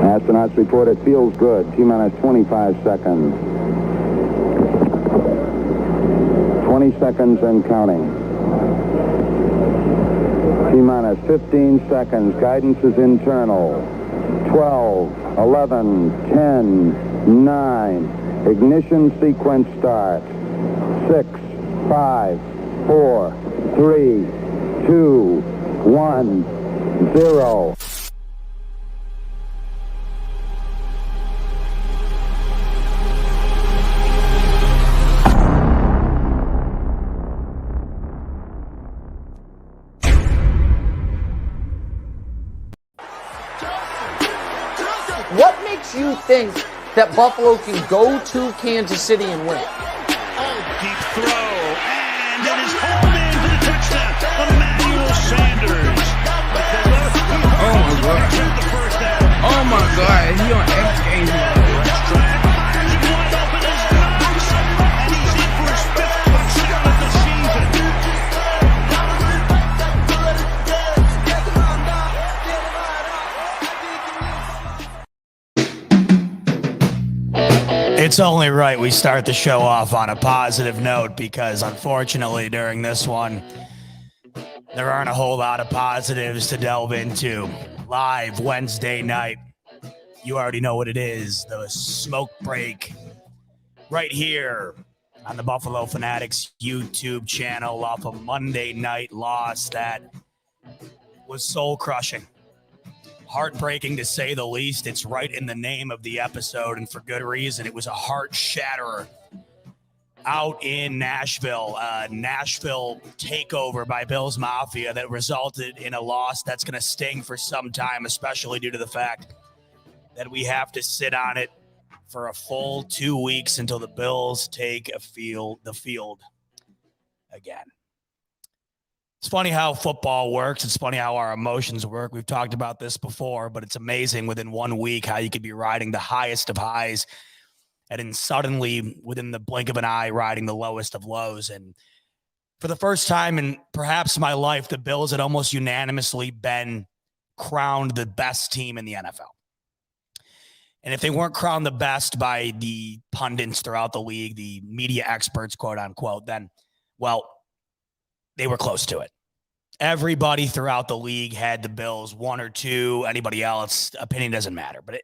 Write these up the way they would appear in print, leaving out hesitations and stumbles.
Astronauts report it feels good. T-minus 25 seconds. 20 seconds and counting. T-minus 15 seconds. Guidance is internal. 12, 11, 10, 9. Ignition sequence starts. 6, 5, 4, 3, 2, 1, 0. What makes you think that Buffalo can go to Kansas City and win? Deep throw, and it is hauled in for the touchdown. Emmanuel Sanders. Oh my God. Oh my God. He on X Games. And he's in for his 5th touchdown of the season. It's only right we start the show off on a positive note because, unfortunately, during this one, there aren't a whole lot of positives to delve into. Live Wednesday night, you already know what it is, the smoke break right here on the Buffalo Fanatics YouTube channel off a Monday night loss that was soul-crushing. Heartbreaking to say the least. It's right in the name of the episode, and for good reason. It was a heart shatterer out in Nashville. Nashville takeover by Bills Mafia that resulted in a loss that's going to sting for some time, especially due to the fact that we have to sit on it for a full 2 weeks until the Bills take the field again. It's funny how football works. It's funny how our emotions work. We've talked about this before, but it's amazing within 1 week how you could be riding the highest of highs and then suddenly, within the blink of an eye, riding the lowest of lows. And for the first time in perhaps my life, the Bills had almost unanimously been crowned the best team in the NFL. And if they weren't crowned the best by the pundits throughout the league, the media experts, quote unquote, then, well, they were close to it. Everybody throughout the league had the Bills, 1 or 2. Anybody else, opinion doesn't matter. But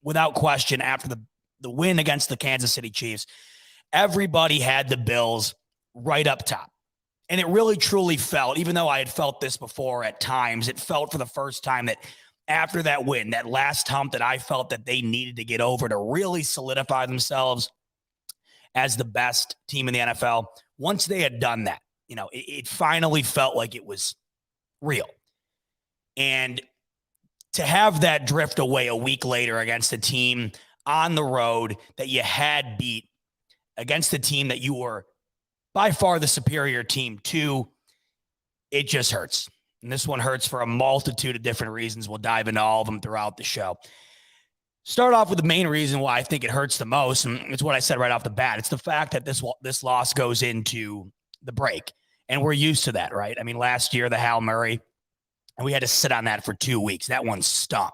without question, after the win against the Kansas City Chiefs, everybody had the Bills right up top. And it really, truly felt, even though I had felt this before at times, it felt for the first time that after that win, that last hump that I felt that they needed to get over to really solidify themselves as the best team in the NFL, once they had done that, it finally felt like it was real. And to have that drift away a week later against a team on the road that you had beat, against a team that you were by far the superior team to, it just hurts. And this one hurts for a multitude of different reasons. We'll dive into all of them throughout the show. Start off with the main reason why I think it hurts the most, and it's what I said right off the bat. It's the fact that this loss goes into the break. And we're used to that, right? I mean, last year, the Hail Murray, and we had to sit on that for 2 weeks. That one stung.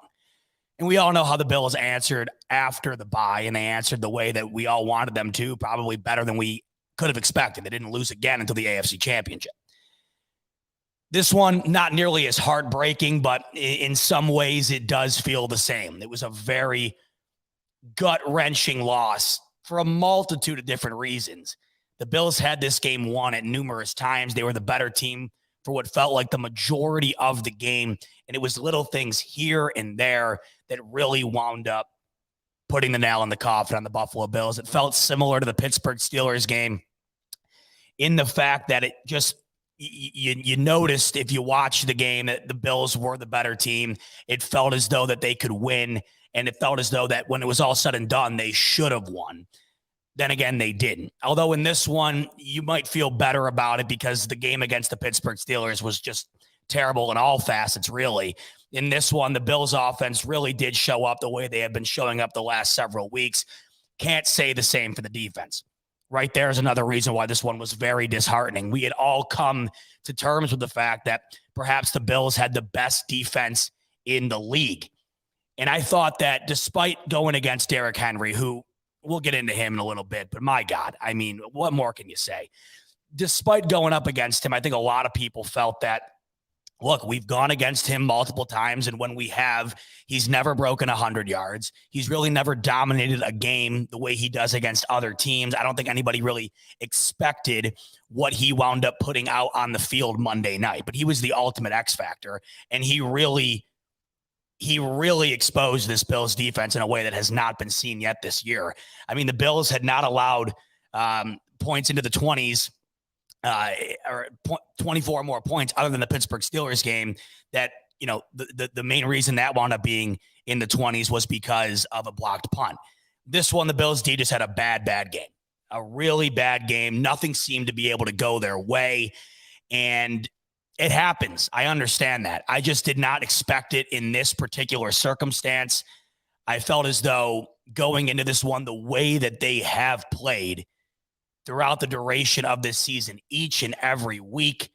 And we all know how the Bills answered after the bye, and they answered the way that we all wanted them to, probably better than we could have expected. They didn't lose again until the AFC Championship. This one, not nearly as heartbreaking, but in some ways it does feel the same. It was a very gut-wrenching loss for a multitude of different reasons. The Bills had this game won at numerous times. They were the better team for what felt like the majority of the game. And it was little things here and there that really wound up putting the nail in the coffin on the Buffalo Bills. It felt similar to the Pittsburgh Steelers game in the fact that it just, you noticed if you watched the game that the Bills were the better team. It felt as though that they could win. And it felt as though that when it was all said and done, they should have won. Then again, they didn't. Although in this one, you might feel better about it because the game against the Pittsburgh Steelers was just terrible in all facets, really. In this one, the Bills offense really did show up the way they have been showing up the last several weeks. Can't say the same for the defense. Right there is another reason why this one was very disheartening. We had all come to terms with the fact that perhaps the Bills had the best defense in the league. And I thought that despite going against Derrick Henry, who we'll get into him in a little bit, but my God, I mean, what more can you say? Despite going up against him, I think a lot of people felt that, look, we've gone against him multiple times, and when we have, he's never broken 100 yards. He's really never dominated a game the way he does against other teams. I don't think anybody really expected what he wound up putting out on the field Monday night, but he was the ultimate X factor, and he really exposed this Bills defense in a way that has not been seen yet this year. I mean, the Bills had not allowed points into the 20s, or 24 more points other than the Pittsburgh Steelers game. That, you know, the main reason that wound up being in the 20s was because of a blocked punt. This one, the Bills D just had a bad game, a really bad game. Nothing seemed to be able to go their way. And it happens. I understand that. I just did not expect it in this particular circumstance. I felt as though going into this one, the way that they have played throughout the duration of this season, each and every week,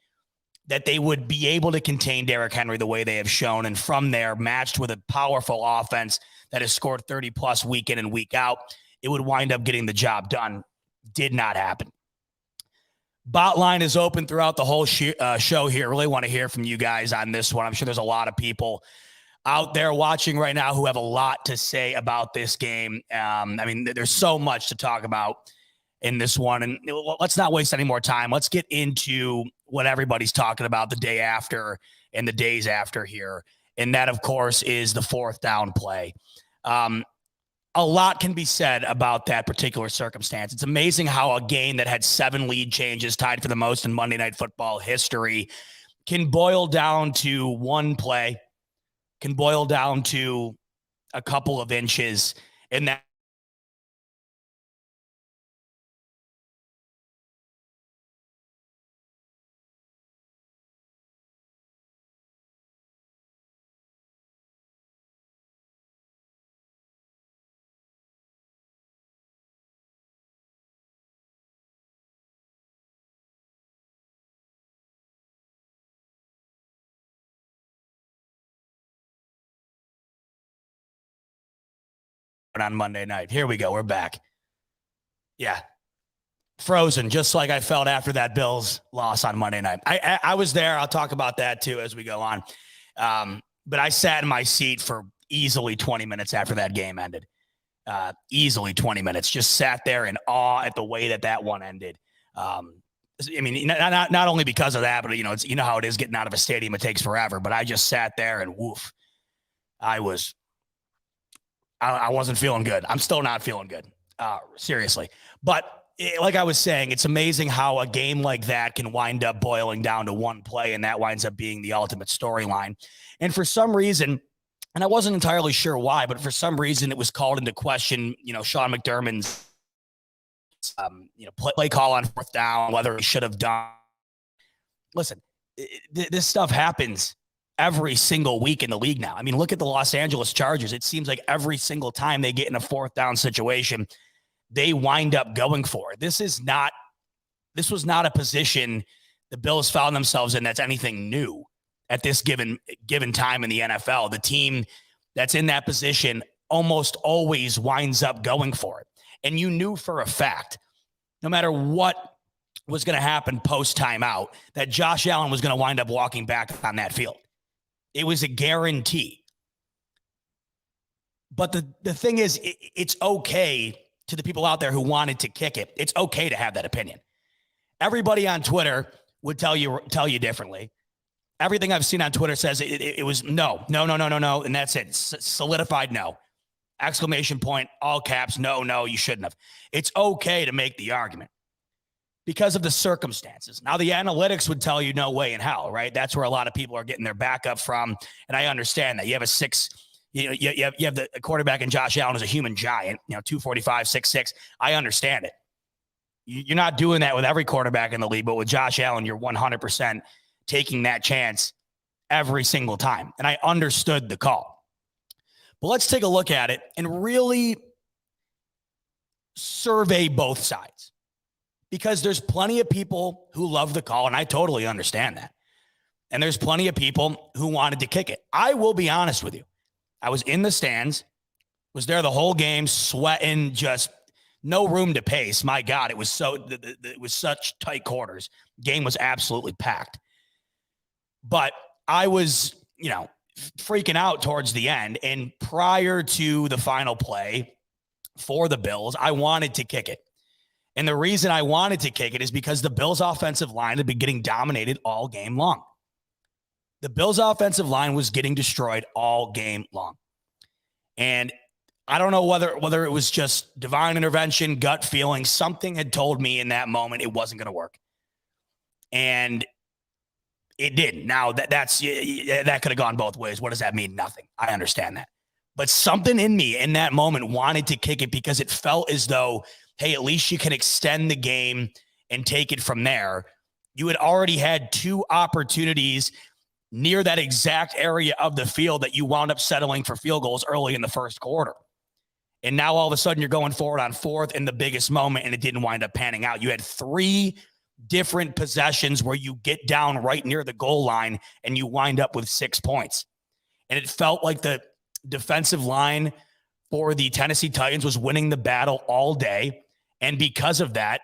that they would be able to contain Derrick Henry the way they have shown. And from there, matched with a powerful offense that has scored 30 plus week in and week out, it would wind up getting the job done. Did not happen. Bot line is open throughout the whole show here. Really want to hear from you guys on this one. I'm sure there's a lot of people out there watching right now who have a lot to say about this game. I mean, there's so much to talk about in this one, and let's not waste any more time. Let's get into what everybody's talking about the day after and the days after here. And that, of course, is the fourth down play. A lot can be said about that particular circumstance. It's amazing how a game that had 7 lead changes, tied for the most in Monday Night Football history, can boil down to one play, can boil down to a couple of inches, and that on Monday night. Here we go. We're back. Yeah. Frozen, just like I felt after that Bills loss on Monday night. I was there. I'll talk about that too as we go on. But I sat in my seat for easily 20 minutes after that game ended. Easily 20 minutes. Just sat there in awe at the way that one ended. I mean, not only because of that, but you know, it's, you know how it is getting out of a stadium. It takes forever. But I just sat there and woof. I wasn't feeling good. I'm still not feeling good. Seriously. But like I was saying, it's amazing how a game like that can wind up boiling down to one play, and that winds up being the ultimate storyline. And for some reason, and I wasn't entirely sure why, but for some reason it was called into question, you know, Sean McDermott's, play call on fourth down, whether he should have done. Listen, this stuff happens every single week in the league now. I mean, look at the Los Angeles Chargers. It seems like every single time they get in a fourth down situation, they wind up going for it. This was not a position the Bills found themselves in that's anything new at this given time in the NFL. The team that's in that position almost always winds up going for it. And you knew for a fact, no matter what was going to happen post timeout, that Josh Allen was going to wind up walking back on that field. It was a guarantee. But the thing is, it's okay to the people out there who wanted to kick it. It's okay to have that opinion. Everybody on Twitter would tell you differently. Everything I've seen on Twitter says it was no. And that's it. Solidified no. Exclamation point, all caps, no, you shouldn't have. It's okay to make the argument because of the circumstances. Now, the analytics would tell you no way in hell, right? That's where a lot of people are getting their backup from. And I understand that. You have you have the quarterback in Josh Allen as a human giant, 245, 6'6". I understand it. You're not doing that with every quarterback in the league, but with Josh Allen, you're 100% taking that chance every single time. And I understood the call. But let's take a look at it and really survey both sides. Because there's plenty of people who love the call, and I totally understand that. And there's plenty of people who wanted to kick it. I will be honest with you. I was in the stands, was there the whole game, sweating, just no room to pace. My God, it was such tight quarters. Game was absolutely packed. But I was, freaking out towards the end. And prior to the final play for the Bills, I wanted to kick it. And the reason I wanted to kick it is because the Bills' offensive line had been getting dominated all game long. The Bills' offensive line was getting destroyed all game long. And I don't know whether it was just divine intervention, gut feeling, something had told me in that moment it wasn't going to work. And it didn't. Now, that could have gone both ways. What does that mean? Nothing. I understand that. But something in me in that moment wanted to kick it because it felt as though, hey, at least you can extend the game and take it from there. You had already had 2 opportunities near that exact area of the field that you wound up settling for field goals early in the first quarter. And now all of a sudden you're going forward on 4th in the biggest moment, and it didn't wind up panning out. You had 3 different possessions where you get down right near the goal line and you wind up with 6 points. And it felt like the defensive line for the Tennessee Titans was winning the battle all day. And because of that,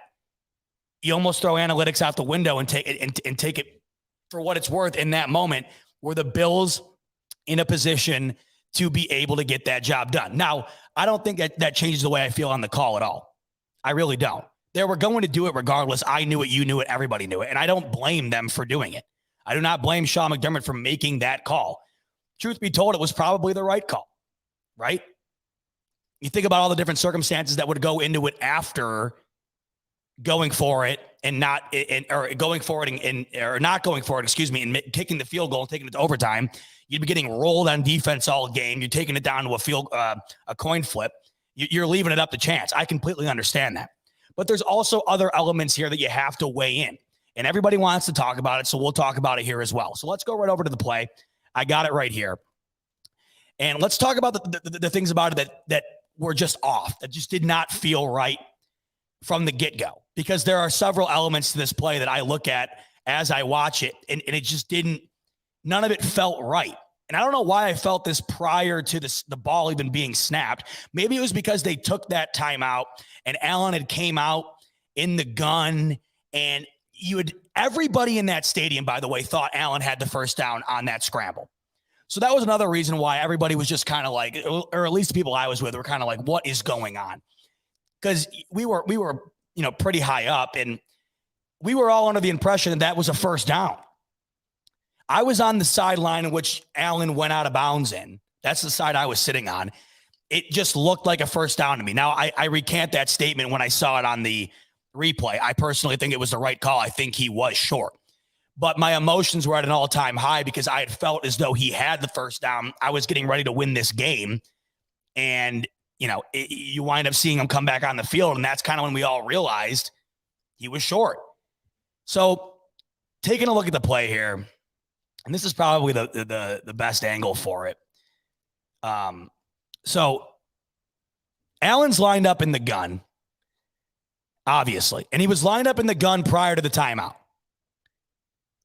you almost throw analytics out the window and take it for what it's worth. In that moment, were the Bills in a position to be able to get that job done? Now, I don't think that changes the way I feel on the call at all. I really don't. They were going to do it regardless. I knew it. You knew it. Everybody knew it. And I don't blame them for doing it. I do not blame Sean McDermott for making that call. Truth be told, it was probably the right call, right? You think about all the different circumstances that would go into it after going for it and not going for it and kicking the field goal and taking it to overtime. You'd be getting rolled on defense all game. You're taking it down to a coin flip. You're leaving it up to chance. I completely understand that. But there's also other elements here that you have to weigh in. And everybody wants to talk about it, so we'll talk about it here as well. So let's go right over to the play. I got it right here. And let's talk about the things about it that were just off, that just did not feel right from the get-go. Because there are several elements to this play that I look at as I watch it, and it just didn't, none of it felt right. And I don't know why I felt this prior to the ball even being snapped. Maybe it was because they took that timeout and Allen had came out in the gun, and everybody in that stadium, by the way, thought Allen had the first down on that scramble. So that was another reason why everybody was just kind of like, or at least the people I was with were kind of like, what is going on? Because we were, pretty high up, and we were all under the impression that was a first down. I was on the sideline in which Allen went out of bounds in. That's the side I was sitting on. It just looked like a first down to me. Now, I recant that statement when I saw it on the replay. I personally think it was the right call. I think he was short. But my emotions were at an all-time high because I had felt as though he had the first down. I was getting ready to win this game. And, you wind up seeing him come back on the field, and that's kind of when we all realized he was short. So taking a look at the play here, and this is probably the best angle for it. So Allen's lined up in the gun, obviously, and he was lined up in the gun prior to the timeout.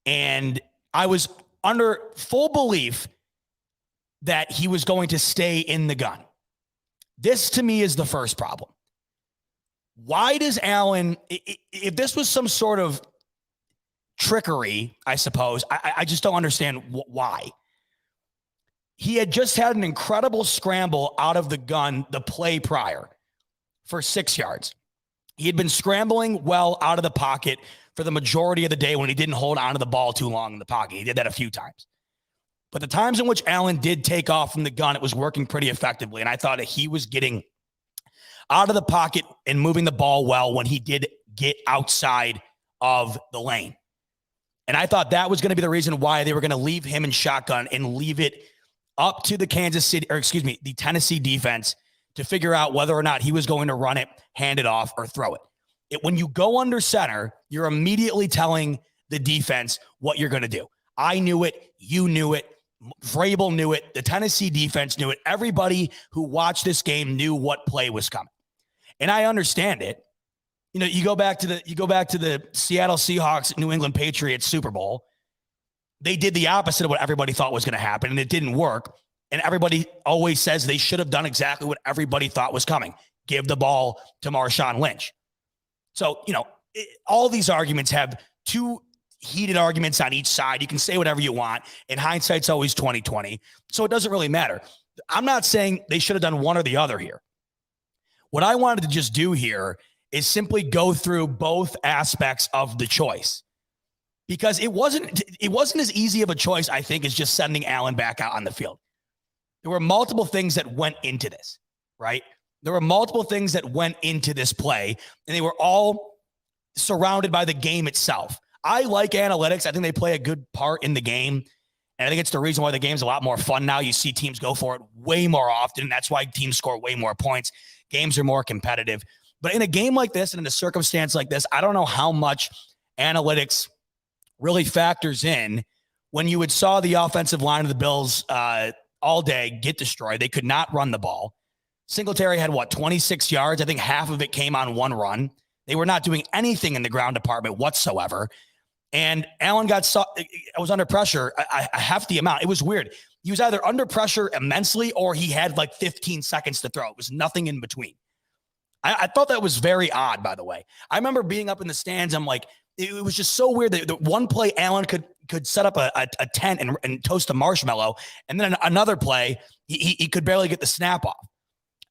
And I was under full belief that he was going to stay in the gun. This, to me, is the first problem. Why does Allen, if this was some sort of trickery, I suppose, I just don't understand why. He had just had an incredible scramble out of the gun the play prior for 6 yards. He had been scrambling well out of the pocket for the majority of the day when he didn't hold onto the ball too long in the pocket. He did that a few times. But the times in which Allen did take off from the gun, it was working pretty effectively. And I thought that he was getting out of the pocket and moving the ball well when he did get outside of the lane. And I thought that was going to be the reason why they were going to leave him in shotgun and leave it up to the the Tennessee defense to figure out whether or not he was going to run it, hand it off, or throw it. When you go under center, you're immediately telling the defense what you're going to do. I knew it. You knew it. Vrabel knew it. The Tennessee defense knew it. Everybody who watched this game knew what play was coming. And I understand it. You go back to the Seattle Seahawks, New England Patriots Super Bowl. They did the opposite of what everybody thought was going to happen, and it didn't work. and everybody always says they should have done exactly what everybody thought was coming. Give the ball to Marshawn Lynch. So, all these arguments have two heated arguments on each side. You can say whatever you want. In hindsight's always 20/20. So it doesn't really matter. I'm not saying they should have done one or the other here. What I wanted to just do here is simply go through both aspects of the choice, because it wasn't as easy of a choice, I think, as just sending Allen back out on the field. There were multiple things that went into this, right? There were multiple things that went into this play, and they were all surrounded by the game itself. I like analytics. I think they play a good part in the game. And I think it's the reason why the game's a lot more fun now. You see teams go for it way more often. That's why teams score way more points. Games are more competitive. But in a game like this and in a circumstance like this, I don't know how much analytics really factors in when you saw the offensive line of the Bills all day get destroyed. They could not run the ball. Singletary had, 26 yards? I think half of it came on one run. They were not doing anything in the ground department whatsoever. And Allen was under pressure a hefty amount. It was weird. He was either under pressure immensely or he had 15 seconds to throw. It was nothing in between. I thought that was very odd, by the way. I remember being up in the stands. I'm like, it was just so weird that the one play Allen could set up a tent and toast a marshmallow. And then another play, he could barely get the snap off.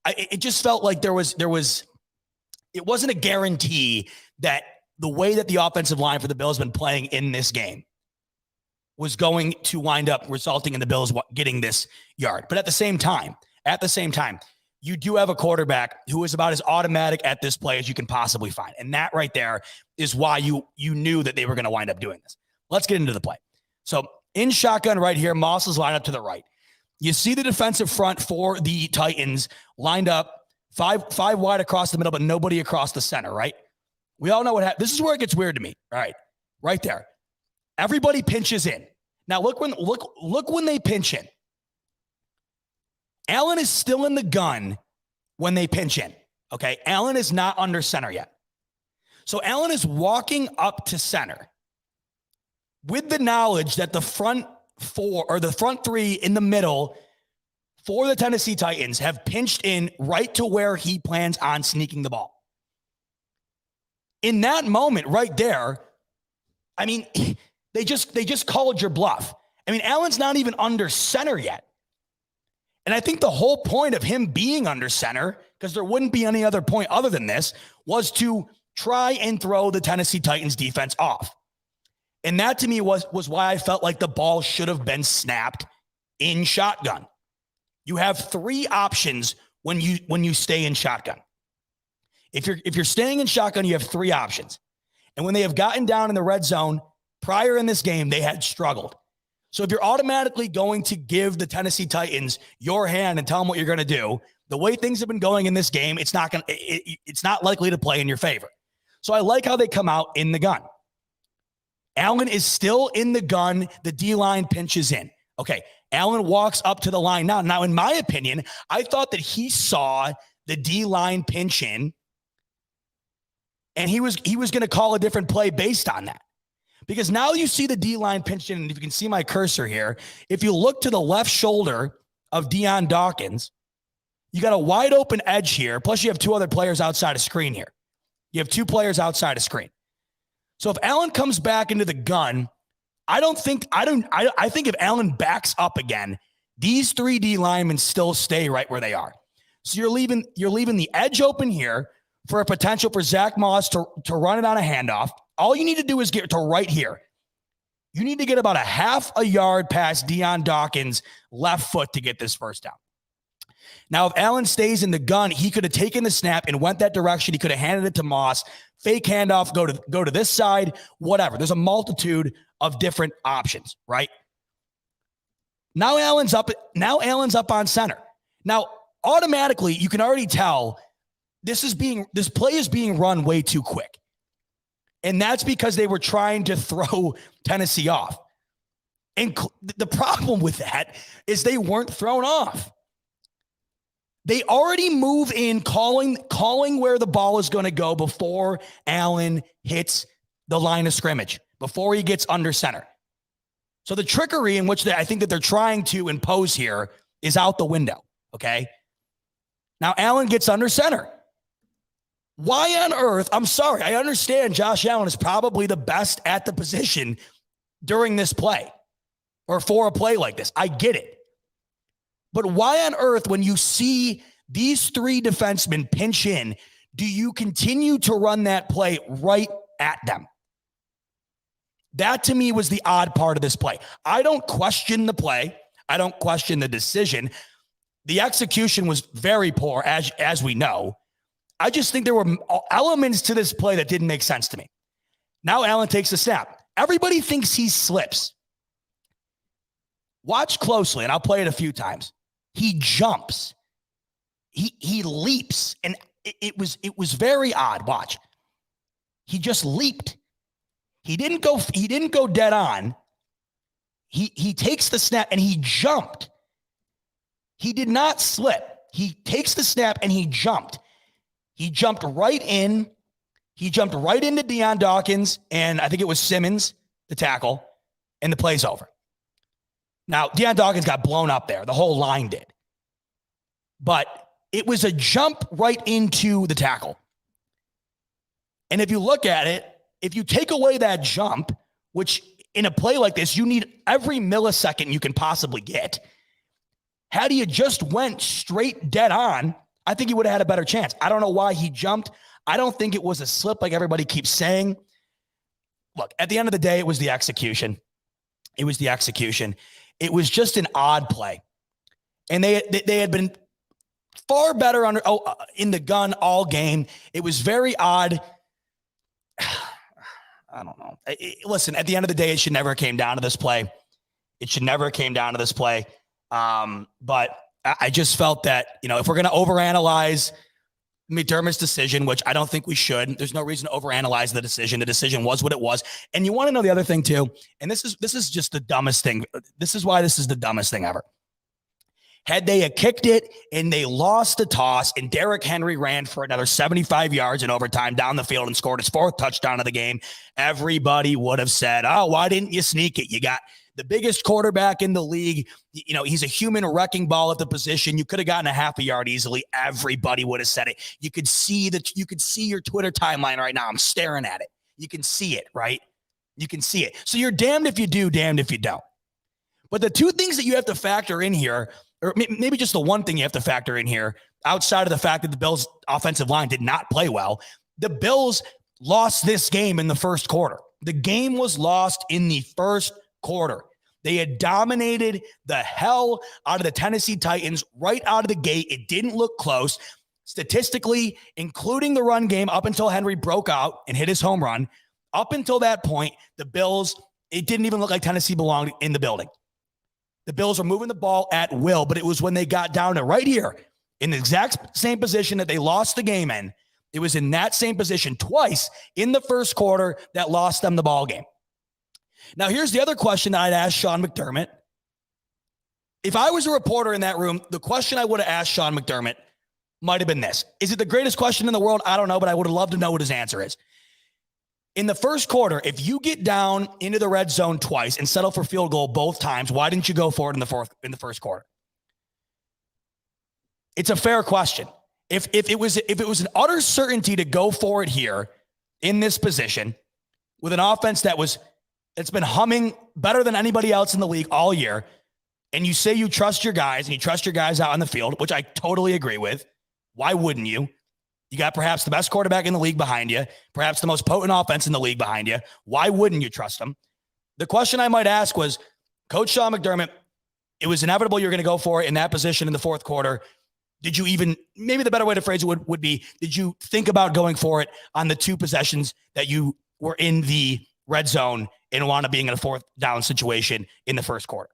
It just felt like it wasn't a guarantee that the way that the offensive line for the Bills been playing in this game was going to wind up resulting in the Bills getting this yard. But at the same time, you do have a quarterback who is about as automatic at this play as you can possibly find. And that right there is why you knew that they were going to wind up doing this. Let's get into the play. So in shotgun right here, Moss is lined up to the right. You see the defensive front for the Titans lined up five wide across the middle, but nobody across the center, right? We all know what happened. This is where it gets weird to me. All right there. Everybody pinches in. Now look when they pinch in. Allen is still in the gun when they pinch in. Okay, Allen is not under center yet. So Allen is walking up to center with the knowledge that the front three in the middle for the Tennessee Titans have pinched in right to where he plans on sneaking the ball. In that moment right there, I mean, they just called your bluff. I mean, Allen's not even under center yet. And I think the whole point of him being under center, because there wouldn't be any other point other than this, was to try and throw the Tennessee Titans defense off. And that to me was why I felt like the ball should have been snapped in shotgun. You have three options when you stay in shotgun. If you're staying in shotgun, you have three options. And when they have gotten down in the red zone prior in this game, they had struggled. So if you're automatically going to give the Tennessee Titans your hand and tell them what you're going to do, the way things have been going in this game, it's not likely to play in your favor. So I like how they come out in the gun. Allen is still in the gun. The D-line pinches in. Okay, Allen walks up to the line now. Now, in my opinion, I thought that he saw the D-line pinch in, and he was going to call a different play based on that. Because now you see the D-line pinch in, and if you can see my cursor here, if you look to the left shoulder of Deion Dawkins, you got a wide open edge here. Plus you have two other players outside of screen here. You have two players outside of screen. So if Allen comes back into the gun, I think if Allen backs up again, these three D linemen still stay right where they are. So you're leaving the edge open here for a potential for Zach Moss to run it on a handoff. All you need to do is get to right here. You need to get about a half a yard past Deion Dawkins' left foot to get this first down. Now, if Allen stays in the gun, he could have taken the snap and went that direction. He could have handed it to Moss, fake handoff, go to this side, whatever. There's a multitude of different options, right? Now Allen's up on center. Now, automatically, you can already tell this play is being run way too quick. And that's because they were trying to throw Tennessee off. And the problem with that is they weren't thrown off. They already move in calling where the ball is going to go before Allen hits the line of scrimmage, before he gets under center. So the trickery in which I think that they're trying to impose here is out the window, okay? Now, Allen gets under center. Why on earth? I'm sorry. I understand Josh Allen is probably the best at the position during this play or for a play like this. I get it. But why on earth, when you see these three defensemen pinch in, do you continue to run that play right at them? That to me was the odd part of this play. I don't question the play. I don't question the decision. The execution was very poor, as we know. I just think there were elements to this play that didn't make sense to me. Now Allen takes a snap. Everybody thinks he slips. Watch closely, and I'll play it a few times. He jumps. He leaps, and it was very odd. Watch. He just leaped. He didn't go dead on. He takes the snap and he jumped. He did not slip. He takes the snap and he jumped. He jumped right in. He jumped right into Deion Dawkins, and I think it was Simmons, the tackle, and the play's over. Now, Deion Dawkins got blown up there. The whole line did. But it was a jump right into the tackle. And if you look at it, if you take away that jump, which in a play like this, you need every millisecond you can possibly get. Had he just went straight dead on, I think he would have had a better chance. I don't know why he jumped. I don't think it was a slip like everybody keeps saying. Look, at the end of the day, it was the execution. It was the execution. It was just an odd play. And they had been far better in the gun all game. It was very odd. I don't know. Listen, at the end of the day, it should never came down to this play. It should never came down to this play. But I just felt that, if we're going to overanalyze McDermott's decision, which I don't think we should, there's no reason to overanalyze the decision. The decision was what it was. And you want to know the other thing too, and this is just the dumbest thing. This is why this is the dumbest thing ever. Had they kicked it and they lost the toss and Derrick Henry ran for another 75 yards in overtime down the field and scored his fourth touchdown of the game, everybody would have said, oh, why didn't you sneak it? You got the biggest quarterback in the league. He's a human wrecking ball at the position. You could have gotten a half a yard easily. Everybody would have said it. You could see your Twitter timeline right now. I'm staring at it. You can see it, right? You can see it. So you're damned if you do, damned if you don't. But the two things that you have to factor in here, or maybe just the one thing you have to factor in here, outside of the fact that the Bills' offensive line did not play well, the Bills lost this game in the first quarter. The game was lost in the first quarter. They had dominated the hell out of the Tennessee Titans right out of the gate. It didn't look close. Statistically, including the run game up until Henry broke out and hit his home run, up until that point, the Bills, it didn't even look like Tennessee belonged in the building. The Bills were moving the ball at will, but it was when they got down to right here in the exact same position that they lost the game in. It was in that same position twice in the first quarter that lost them the ball game. Now, here's the other question that I'd ask Sean McDermott. If I was a reporter in that room, the question I would have asked Sean McDermott might have been this. Is it the greatest question in the world? I don't know, but I would have loved to know what his answer is. In the first quarter, if you get down into the red zone twice and settle for field goal both times, why didn't you go for it in the first quarter? It's a fair question. If it was an utter certainty to go for it here in this position with an offense it's been humming better than anybody else in the league all year, and you say you trust your guys and you trust your guys out on the field, which I totally agree with. Why wouldn't you? You got perhaps the best quarterback in the league behind you, perhaps the most potent offense in the league behind you. Why wouldn't you trust them? The question I might ask was, Coach Sean McDermott, it was inevitable you're going to go for it in that position in the fourth quarter. Did you even, maybe the better way to phrase it would be, did you think about going for it on the two possessions that you were in the red zone and wound up being in a fourth down situation in the first quarter?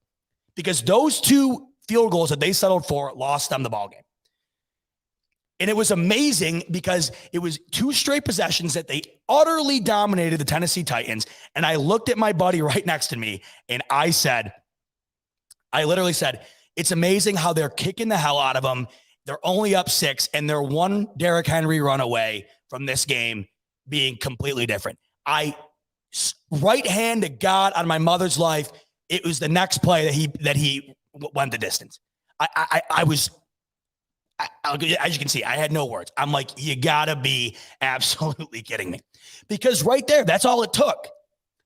Because those two field goals that they settled for lost them the ball game. And it was amazing because it was two straight possessions that they utterly dominated the Tennessee Titans. And I looked at my buddy right next to me and I literally said, it's amazing how they're kicking the hell out of them. They're only up 6 and they're one Derrick Henry run away from this game being completely different. Right hand to God on my mother's life, it was the next play that he went the distance. I was, as you can see, I had no words. I'm like, you gotta be absolutely kidding me. Because right there, that's all it took.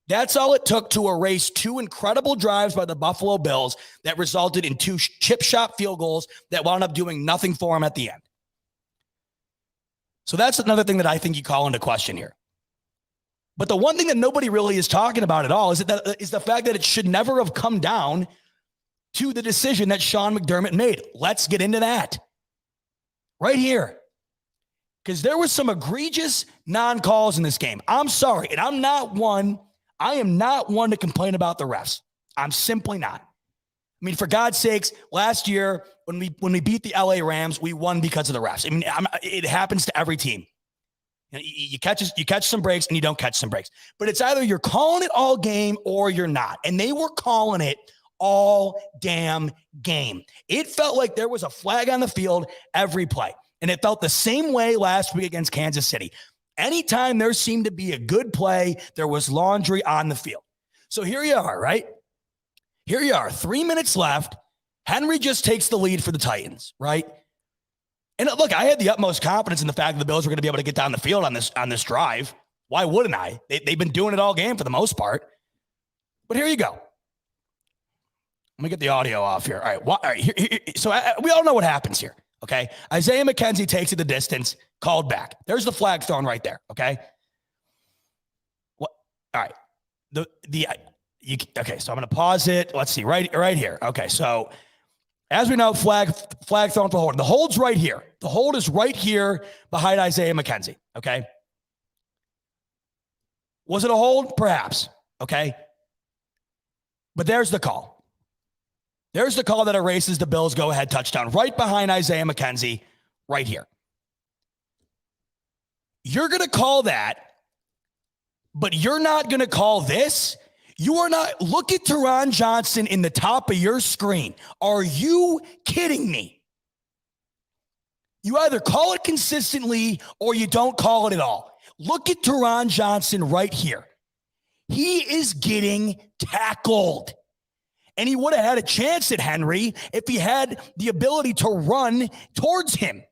That's all it took to erase two incredible drives by the Buffalo Bills that resulted in two chip shot field goals that wound up doing nothing for them at the end. So that's another thing that I think you call into question here. But the one thing that nobody really is talking about at all is the fact that it should never have come down to the decision that Sean McDermott made. Let's get into that right here. Because there was some egregious non-calls in this game. I'm sorry, and I am not one to complain about the refs. I'm simply not. I mean, for God's sakes, last year when we beat the LA Rams, we won because of the refs. I mean, it happens to every team. You catch some breaks and you don't catch some breaks. But it's either you're calling it all game or you're not. And they were calling it all damn game. It felt like there was a flag on the field every play. And it felt the same way last week against Kansas City. Anytime there seemed to be a good play, there was laundry on the field. So here you are, right? Here you are, 3 minutes left. Henry just takes the lead for the Titans, right? And look, I had the utmost confidence in the fact that the Bills were going to be able to get down the field on this drive. Why wouldn't I? They've been doing it all game for the most part. But here you go. Let me get the audio off here. All right. So we all know what happens here. Okay. Isaiah McKenzie takes it the distance, called back. There's the flag thrown right there. Okay. What? All right. Okay. So I'm going to pause it. Let's see right here. Okay. So as we know, flag thrown for hold. The hold's right here. The hold is right here behind Isaiah McKenzie. Okay. Was it a hold? Perhaps. Okay. But there's the call. There's the call that erases the Bills' go-ahead touchdown right behind Isaiah McKenzie right here. You're going to call that, but you're not going to call this? You are not. Look at Teron Johnson in the top of your screen. Are you kidding me? You either call it consistently or you don't call it at all. Look at Teron Johnson right here. He is getting tackled. And he would have had a chance at Henry if he had the ability to run towards him.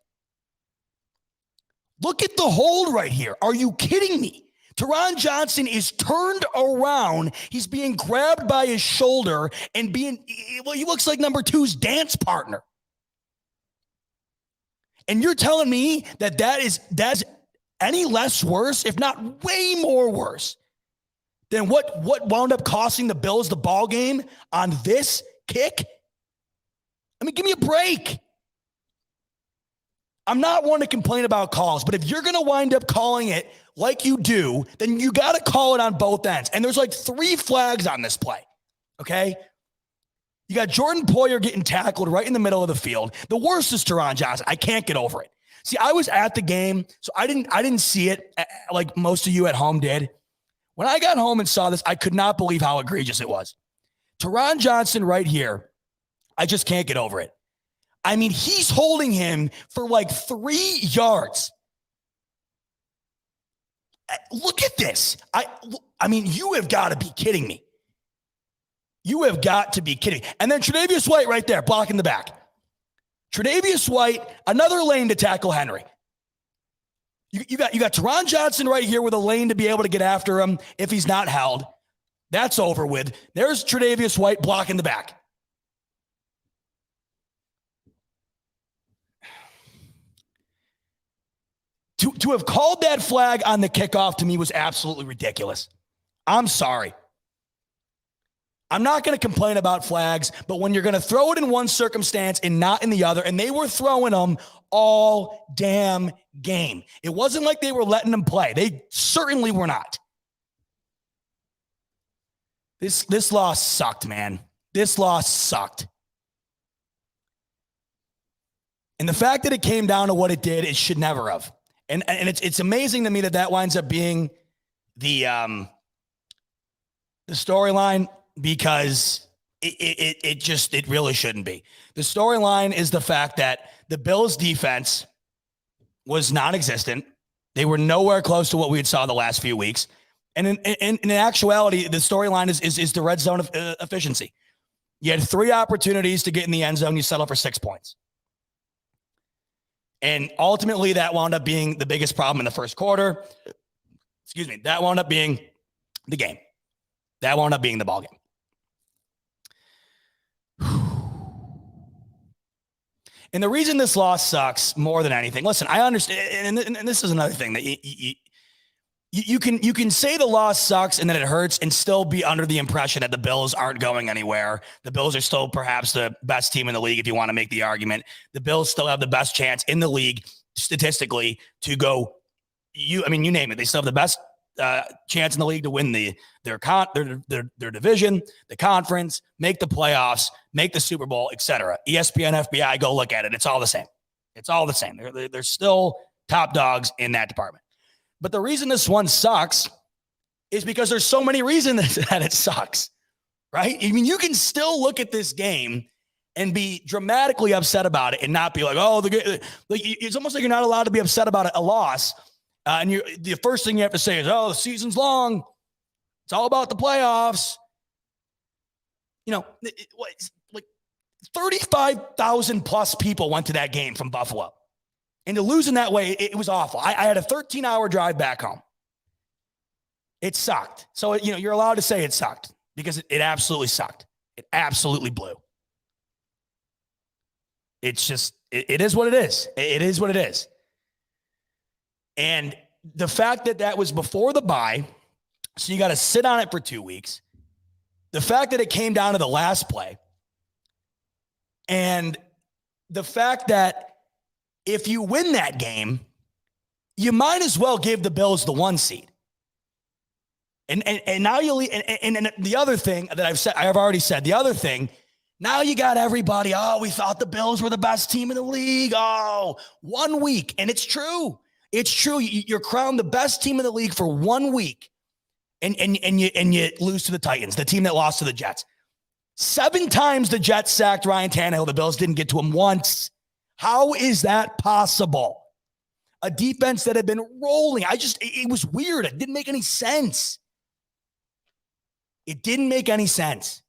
Look at the hold right here. Are you kidding me? Teron Johnson is turned around. He's being grabbed by his shoulder and he looks like number 2's dance partner. And you're telling me that's any less worse, if not way more worse, than what wound up costing the Bills the ball game on this kick? I mean, give me a break. I'm not one to complain about calls, but if you're going to wind up calling it like you do, then you got to call it on both ends. And there's like 3 flags on this play, okay? You got Jordan Poyer getting tackled right in the middle of the field. The worst is Teron Johnson. I can't get over it. See, I was at the game, so I didn't see it like most of you at home did. When I got home and saw this, I could not believe how egregious it was. Teron Johnson right here, I just can't get over it. I mean, he's holding him for like 3 yards. Look at this. I mean, you have got to be kidding me. You have got to be kidding. And then Tre'Davious White right there, blocking the back. Tre'Davious White, another lane to tackle Henry. You got Teron Johnson right here with a lane to be able to get after him if he's not held. That's over with. There's Tre'Davious White blocking the back. To have called that flag on the kickoff to me was absolutely ridiculous. I'm sorry. I'm not going to complain about flags, but when you're going to throw it in one circumstance and not in the other, and they were throwing them all damn game. It wasn't like they were letting them play. They certainly were not. This loss sucked, man. This loss sucked. And the fact that it came down to what it did, it should never have. And it's amazing to me that winds up being the storyline, because it really shouldn't be. The storyline is the fact that the Bills defense was non-existent. They were nowhere close to what we had saw the last few weeks. And in actuality, the storyline is the red zone of efficiency. You had 3 opportunities to get in the end zone. You settled for 6 points. And ultimately, that wound up being the biggest problem in the first quarter. Excuse me. That wound up being the game. That wound up being the ball game. And the reason this loss sucks more than anything, listen, I understand, and this is another thing that you can say the loss sucks and that it hurts and still be under the impression that the Bills aren't going anywhere. The Bills are still perhaps the best team in the league if you want to make the argument. The Bills still have the best chance in the league statistically to go. You name it. They still have the best chance in the league to win their division, the conference, make the playoffs, make the Super Bowl, etc. ESPN, FBI, go look at it. It's all the same. It's all the same. They're still top dogs in that department. But the reason this one sucks is because there's so many reasons that it sucks, right? I mean, you can still look at this game and be dramatically upset about it and not be like, oh, it's almost like you're not allowed to be upset about a loss. And the first thing you have to say is, oh, the season's long. It's all about the playoffs. You know, like 35,000 plus people went to that game from Buffalo. And to lose in that way, it was awful. I had a 13-hour drive back home. It sucked. So, you're allowed to say it sucked because it absolutely sucked. It absolutely blew. It's just, it is what it is. It is what it is. And the fact that was before the bye, so you got to sit on it for 2 weeks. The fact that it came down to the last play. And the fact that if you win that game, you might as well give the Bills the 1 seed. And now and the other thing that I've already said, the other thing, now you got everybody, oh, we thought the Bills were the best team in the league. Oh, 1 week. And it's true. It's true. You're crowned the best team in the league for 1 week. And you lose to the Titans, the team that lost to the Jets. 7 times the Jets sacked Ryan Tannehill. The Bills didn't get to him once. How is that possible? A defense that had been rolling. It was weird. It didn't make any sense. It didn't make any sense.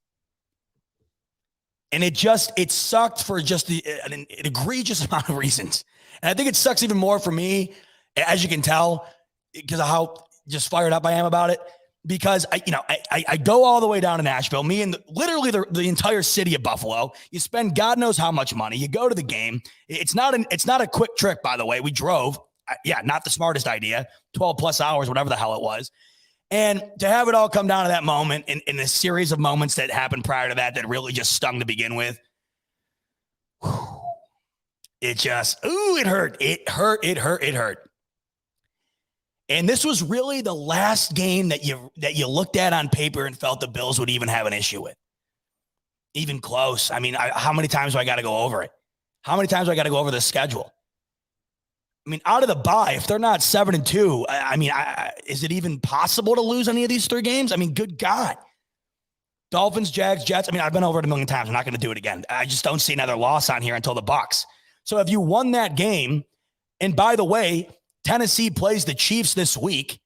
And it sucked for just an egregious amount of reasons. And I think it sucks even more for me, as you can tell, because of how just fired up I am about it. Because I go all the way down to Nashville, me and literally the entire city of Buffalo. You spend God knows how much money. You go to the game. It's not a quick trip, by the way. We drove. Not the smartest idea. 12 plus hours, whatever the hell it was. And to have it all come down to that moment in a series of moments that happened prior to that really just stung to begin with. It just, it hurt. It hurt. And this was really the last game that you looked at on paper and felt the Bills would even have an issue with. Even close. I mean, how many times do I got to go over it? How many times do I got to go over the schedule? I mean, out of the bye, if they're not 7-2, is it even possible to lose any of these 3 games? I mean, good God. Dolphins, Jags, Jets. I mean, I've been over it a million times. I'm not going to do it again. I just don't see another loss on here until the Bucs. So if you won that game, and by the way, Tennessee plays the Chiefs this week.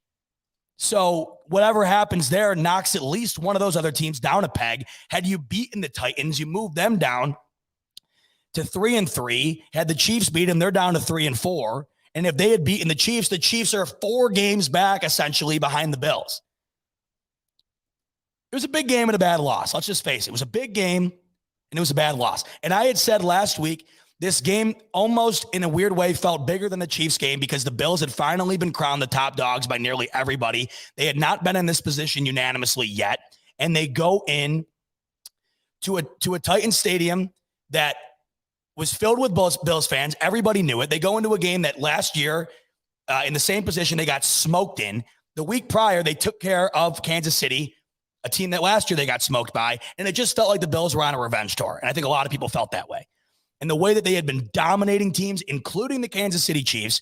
So whatever happens there knocks at least one of those other teams down a peg. Had you beaten the Titans, you moved them down to 3-3. Had the Chiefs beat them, they're down to 3-4. And if they had beaten the Chiefs are 4 games back essentially behind the Bills. It was a big game and a bad loss. Let's just face it. It was a big game and it was a bad loss. And I had said last week, this game almost in a weird way felt bigger than the Chiefs game because the Bills had finally been crowned the top dogs by nearly everybody. They had not been in this position unanimously yet. And they go in to a Titans stadium that was filled with Bills fans. Everybody knew it. They go into a game that last year in the same position they got smoked in. The week prior, they took care of Kansas City, a team that last year they got smoked by. And it just felt like the Bills were on a revenge tour. And I think a lot of people felt that way. And the way that they had been dominating teams, including the Kansas City Chiefs,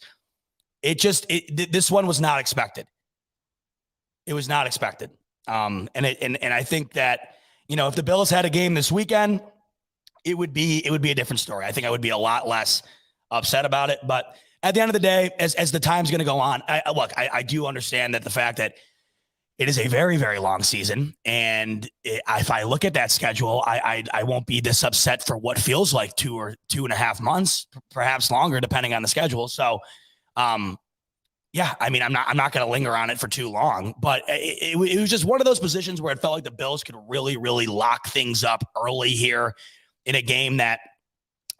this one was not expected. It was not expected. And I think that, if the Bills had a game this weekend, it would be a different story. I think I would be a lot less upset about it. But at the end of the day, as the time's going to go on, I do understand that the fact that, It is a very, very long season. And if I look at that schedule, I won't be this upset for what feels like 2 or 2.5 months, perhaps longer, depending on the schedule. So, yeah, I mean, I'm not going to linger on it for too long, but it was just one of those positions where it felt like the Bills could really, really lock things up early here in a game that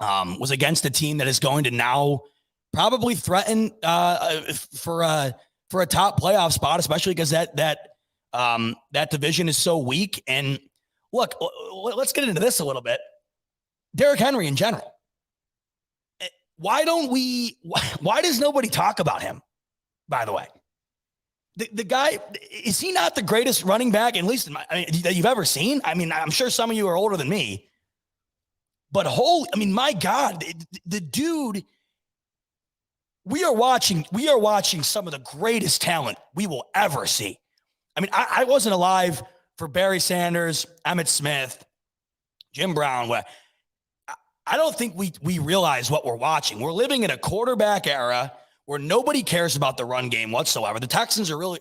was against a team that is going to now probably threaten for a top playoff spot, especially because that division is so weak. And look, let's get into this a little bit. Derrick Henry in general. Why does nobody talk about him? By the way, the guy, is he not the greatest running back, at least that you've ever seen? I mean, I'm sure some of you are older than me, but my God, the dude, we are watching some of the greatest talent we will ever see. I mean, I wasn't alive for Barry Sanders, Emmitt Smith, Jim Brown. I don't think we realize what we're watching. We're living in a quarterback era where nobody cares about the run game whatsoever. The Titans are really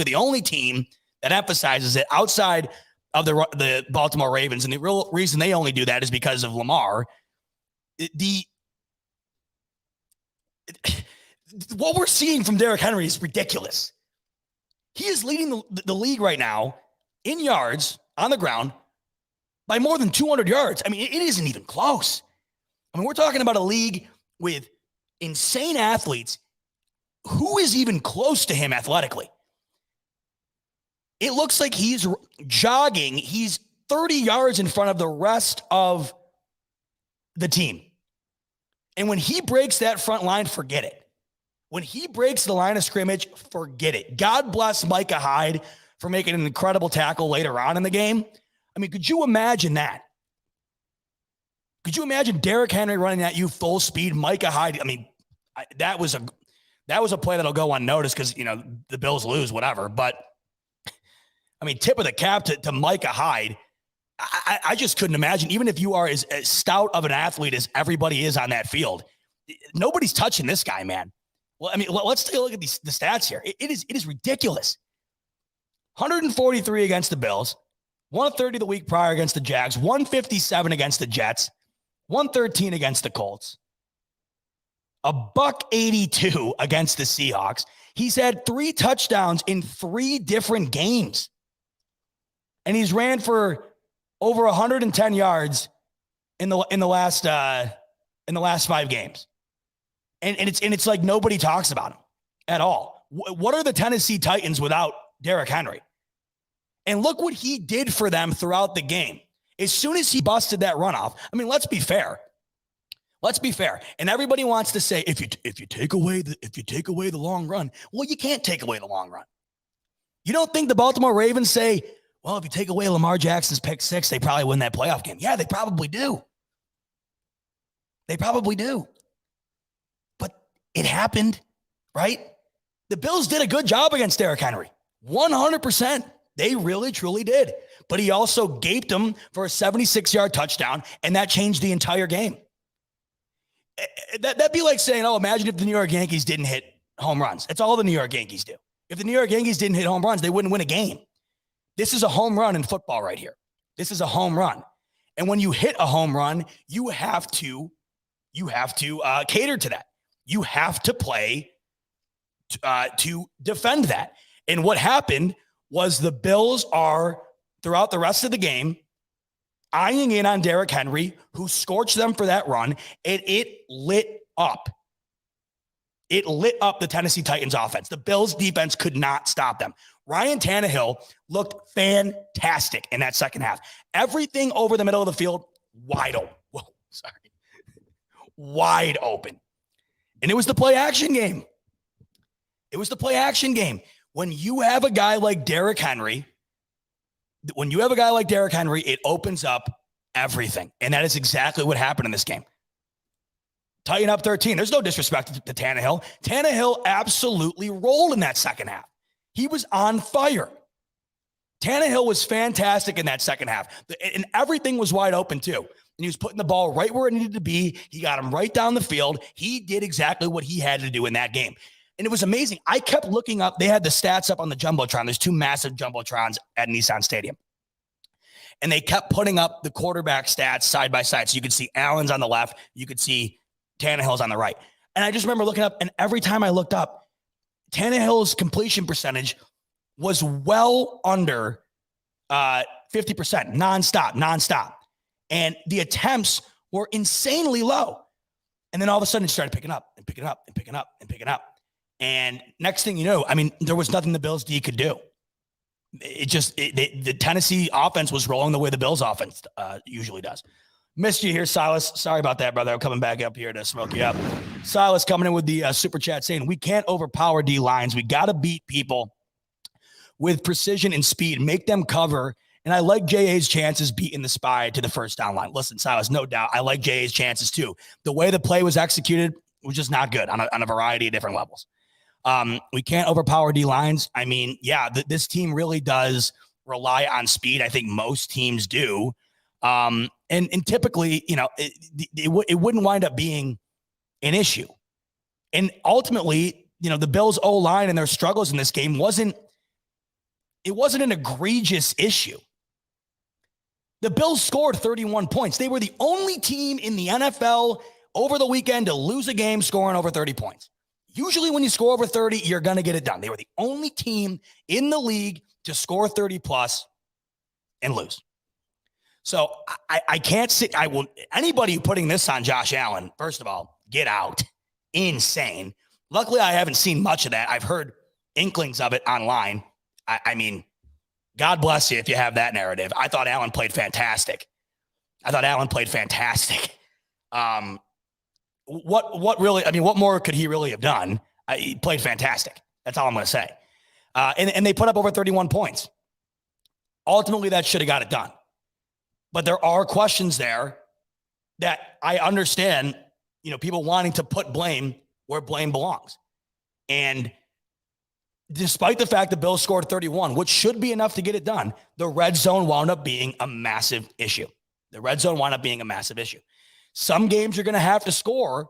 the only team that emphasizes it outside of the Baltimore Ravens. And the real reason they only do that is because of Lamar. What we're seeing from Derrick Henry is ridiculous. He is leading the league right now in yards on the ground by more than 200 yards. I mean, it isn't even close. I mean, we're talking about a league with insane athletes. Who is even close to him athletically? It looks like he's jogging. He's 30 yards in front of the rest of the team. And when he breaks that front line, forget it. When he breaks the line of scrimmage, forget it. God bless Micah Hyde for making an incredible tackle later on in the game. I mean, could you imagine that? Could you imagine Derrick Henry running at you full speed, Micah Hyde? I mean, that was a play that'll go unnoticed because, the Bills lose, whatever. But, I mean, tip of the cap to Micah Hyde. I just couldn't imagine, even if you are as stout of an athlete as everybody is on that field, nobody's touching this guy, man. Well, I mean, let's take a look at the stats here. It is ridiculous. 143 against the Bills, 130 the week prior against the Jags, 157 against the Jets, 113 against the Colts, $182 against the Seahawks. He's had 3 touchdowns in 3 different games. And he's ran for over 110 yards in the last 5 games. And it's like nobody talks about him at all. What are the Tennessee Titans without Derrick Henry? And look what he did for them throughout the game. As soon as he busted that runoff, I mean, let's be fair. And everybody wants to say, if you take away the long run, well, you can't take away the long run. You don't think the Baltimore Ravens say, well, if you take away Lamar Jackson's pick 6, they probably win that playoff game. Yeah, they probably do. But it happened, right? The Bills did a good job against Derrick Henry. 100%. They really, truly did. But he also gaped them for a 76-yard touchdown, and that changed the entire game. That'd be like saying, imagine if the New York Yankees didn't hit home runs. That's all the New York Yankees do. If the New York Yankees didn't hit home runs, they wouldn't win a game. This is a home run in football right here. This is a home run. And when you hit a home run, you have to cater to that. You have to play to defend that. And what happened was the Bills are, throughout the rest of the game, eyeing in on Derrick Henry, who scorched them for that run, and it lit up. It lit up the Tennessee Titans offense. The Bills defense could not stop them. Ryan Tannehill looked fantastic in that second half. Everything over the middle of the field, wide open. Wide open. And it was the play action game. When you have a guy like Derrick Henry, it opens up everything. And that is exactly what happened in this game. Tighten up 13. There's no disrespect to Tannehill. Tannehill absolutely rolled in that second half. He was on fire. Tannehill was fantastic in that second half. And everything was wide open too. And he was putting the ball right where it needed to be. He got him right down the field. He did exactly what he had to do in that game. And it was amazing. I kept looking up. They had the stats up on the Jumbotron. There's 2 massive Jumbotrons at Nissan Stadium. And they kept putting up the quarterback stats side by side. So you could see Allen's on the left. You could see Tannehill's on the right. And I just remember looking up, and every time I looked up, Tannehill's completion percentage was well under 50%, nonstop. And the attempts were insanely low. And then all of a sudden it started picking up. And next thing you know, I mean, there was nothing the Bills D could do. The Tennessee offense was rolling the way the Bills offense usually does. Missed you here, Silas. Sorry about that, brother. I'm coming back up here to smoke you up. Silas coming in with the super chat saying, we can't overpower D lines. We got to beat people with precision and speed, make them cover. And I like J.A.'s chances beating the spy to the first down line. Listen, Silas, no doubt. I like J.A.'s chances too. The way the play was executed was just not good on a variety of different levels. We can't overpower D lines. I mean, yeah, this team really does rely on speed. I think most teams do. And typically, you know, it wouldn't wind up being an issue. And ultimately, you know, the Bills O-line and their struggles in this game wasn't an egregious issue. The Bills scored 31 points. They were the only team in the NFL over the weekend to lose a game scoring over 30 points. Usually when you score over 30, you're going to get it done. They were the only team in the league to score 30 plus and lose. So I can't see, anybody putting this on Josh Allen, first of all, get out. Insane. Luckily, I haven't seen much of that. I've heard inklings of it online. I mean, God bless you if you have that narrative. I thought Allen played fantastic. What really, I mean, what more could he really have done? He played fantastic. That's all I'm going to say. And they put up over 31 points. Ultimately, that should have got it done. But there are questions there that I understand, you know, people wanting to put blame where blame belongs. And despite the fact the Bills scored 31, which should be enough to get it done, the red zone wound up being a massive issue. Some games you're going to have to score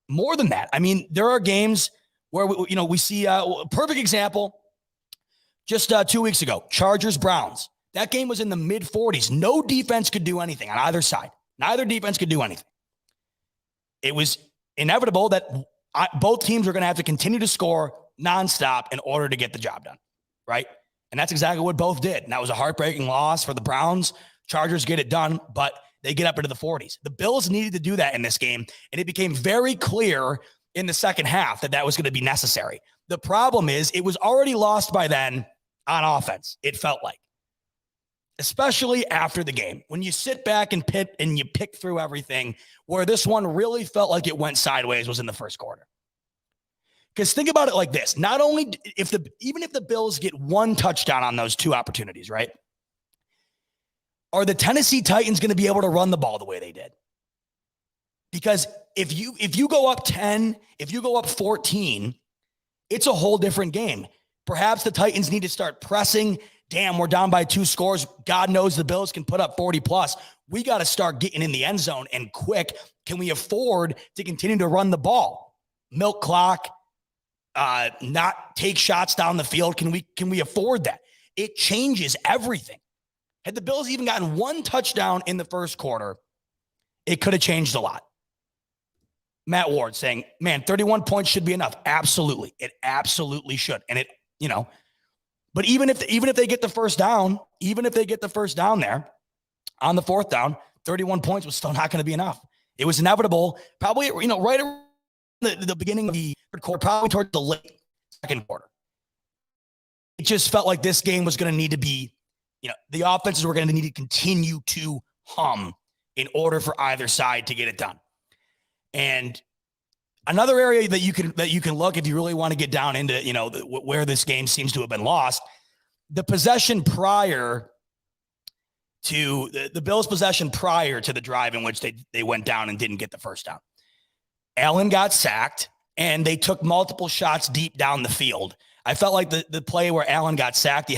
more than that. I mean, there are games where, we see a perfect example just 2 weeks ago, Chargers-Browns. That game was in the mid-40s. No defense could do anything on either side. Neither defense could do anything. It was inevitable that both teams were going to have to continue to score nonstop in order to get the job done, right? And that's exactly what both did. And that was a heartbreaking loss for the Browns. Chargers get it done, but they get up into the 40s. The Bills needed to do that in this game, and it became very clear in the second half that was going to be necessary. The problem is it was already lost by then on offense, it felt like. Especially after the game. When you sit back and you pick through everything, where this one really felt like it went sideways was in the first quarter. Because think about it like this. Not only even if the Bills get one touchdown on those 2 opportunities, right? Are the Tennessee Titans going to be able to run the ball the way they did? Because if you go up 10, if you go up 14, it's a whole different game. Perhaps the Titans need to start pressing. Damn, we're down by 2 scores. God knows the Bills can put up 40 plus. We got to start getting in the end zone and quick. Can we afford to continue to run the ball? Milk clock, not take shots down the field. Can we afford that? It changes everything. Had the Bills even gotten 1 touchdown in the first quarter, it could have changed a lot. Matt Ward saying, man, 31 points should be enough. Absolutely. It absolutely should. And it, but even if they get the first down, there on the 4th down, 31 points was still not going to be enough. It was inevitable, probably, right around the beginning of the third quarter, probably towards the late second quarter. It just felt like this game was going to need to be, the offenses were going to need to continue to hum in order for either side to get it done. And another area that you can look if you really want to get down into, where this game seems to have been lost, the possession prior to the Bills' possession prior to the drive in which they went down and didn't get the first down. Allen got sacked and they took multiple shots deep down the field. I felt like the play where Allen got sacked, he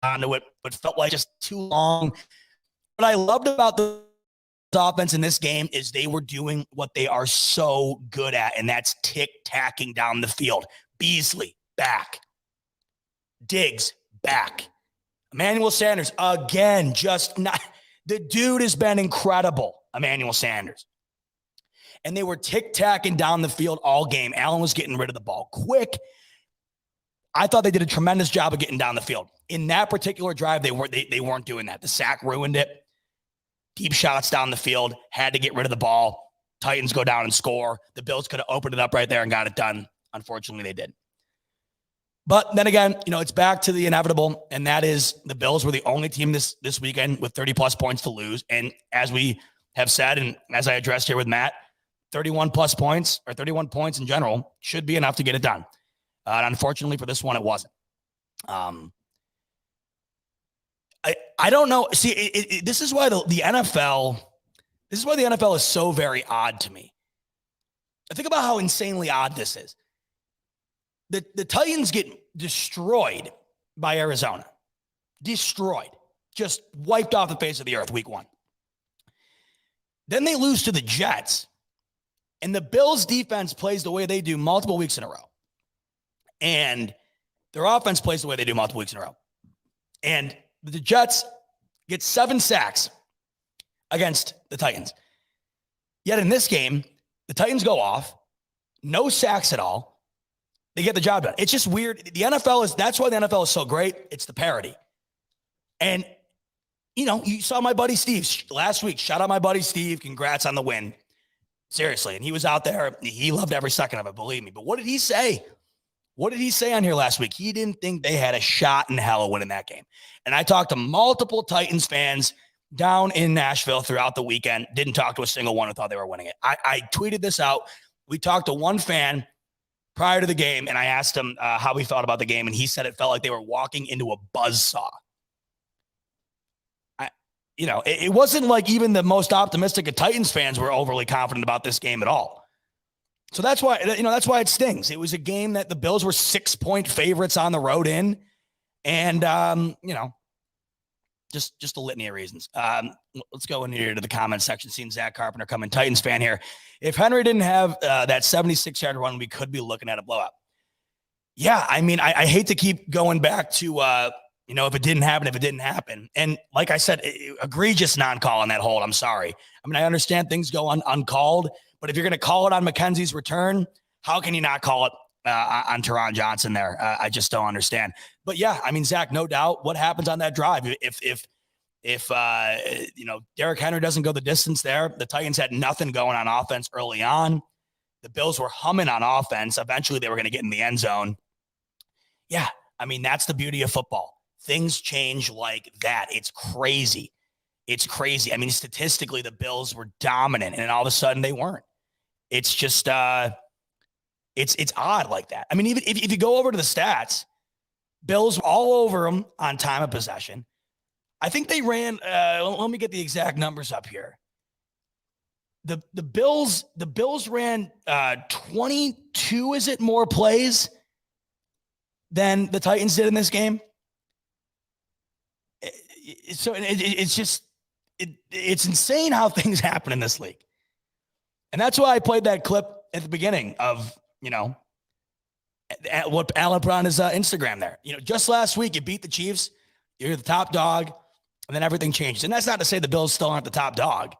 onto it, but felt like just too long. What I loved about the offense in this game is they were doing what they are so good at, and that's tick-tacking down the field. Beasley, back. Diggs, back. Emmanuel Sanders, again, just not. The dude has been incredible, Emmanuel Sanders. And they were tick-tacking down the field all game. Allen was getting rid of the ball quick. I thought they did a tremendous job of getting down the field. In that particular drive, they weren't doing that. The sack ruined it. Deep shots down the field, had to get rid of the ball. Titans go down and score. The Bills could have opened it up right there and got it done. Unfortunately, they didn't. But then again, it's back to the inevitable, and that is the Bills were the only team this weekend with 30-plus points to lose. And as we have said, and as I addressed here with Matt, 31-plus points, or 31 points in general, should be enough to get it done. And unfortunately for this one, it wasn't. I don't know. See, this is why the NFL, this is why the NFL is so very odd to me. Think about how insanely odd this is. The Titans get destroyed by Arizona. Destroyed. Just wiped off the face of the earth week 1. Then they lose to the Jets. And the Bills defense plays the way they do multiple weeks in a row. And their offense plays the way they do multiple weeks in a row. And the Jets get 7 sacks against the Titans. Yet in this game, the Titans go off, no sacks at all. They get the job done. It's just weird. That's why the NFL is so great. It's the parity. And, you saw my buddy Steve last week. Shout out my buddy Steve. Congrats on the win. Seriously. And he was out there. He loved every second of it, believe me. But what did he say? What did he say on here last week? He didn't think they had a shot in hell of winning that game. And I talked to multiple Titans fans down in Nashville throughout the weekend. Didn't talk to a single one who thought they were winning it. I tweeted this out. We talked to one fan prior to the game, and I asked him how he felt about the game, and he said it felt like they were walking into a buzzsaw. It wasn't like even the most optimistic of Titans fans were overly confident about this game at all. So that's why it stings. It was a game that the Bills were 6-point favorites on the road in, and just a litany of reasons. Let's go in here to the comment section. Seeing Zach Carpenter coming, Titans fan here. If Henry didn't have that 76-yard run, we could be looking at a blowout. Yeah, I hate to keep going back to if it didn't happen. And like I said, egregious non-call on that hold. I'm sorry. I understand things go uncalled, but if you're going to call it on McKenzie's return, how can you not call it on Teron Johnson there? I just don't understand. But yeah, Zach, no doubt what happens on that drive. If Derrick Henry doesn't go the distance there, the Titans had nothing going on offense early on. The Bills were humming on offense. Eventually they were going to get in the end zone. Yeah. That's the beauty of football. Things change like that. It's crazy. Statistically, the Bills were dominant, and then all of a sudden they weren't. It's just, it's odd like that. Even if you go over to the stats, Bills all over them on time of possession. I think they ran, let me get the exact numbers up here. The Bills ran 22, more plays than the Titans did in this game? So it's just, it's insane how things happen in this league. And that's why I played that clip at the beginning of, what Alan put on his Instagram there. Just last week, you beat the Chiefs, you're the top dog, and then everything changes. And that's not to say the Bills still aren't the top dog,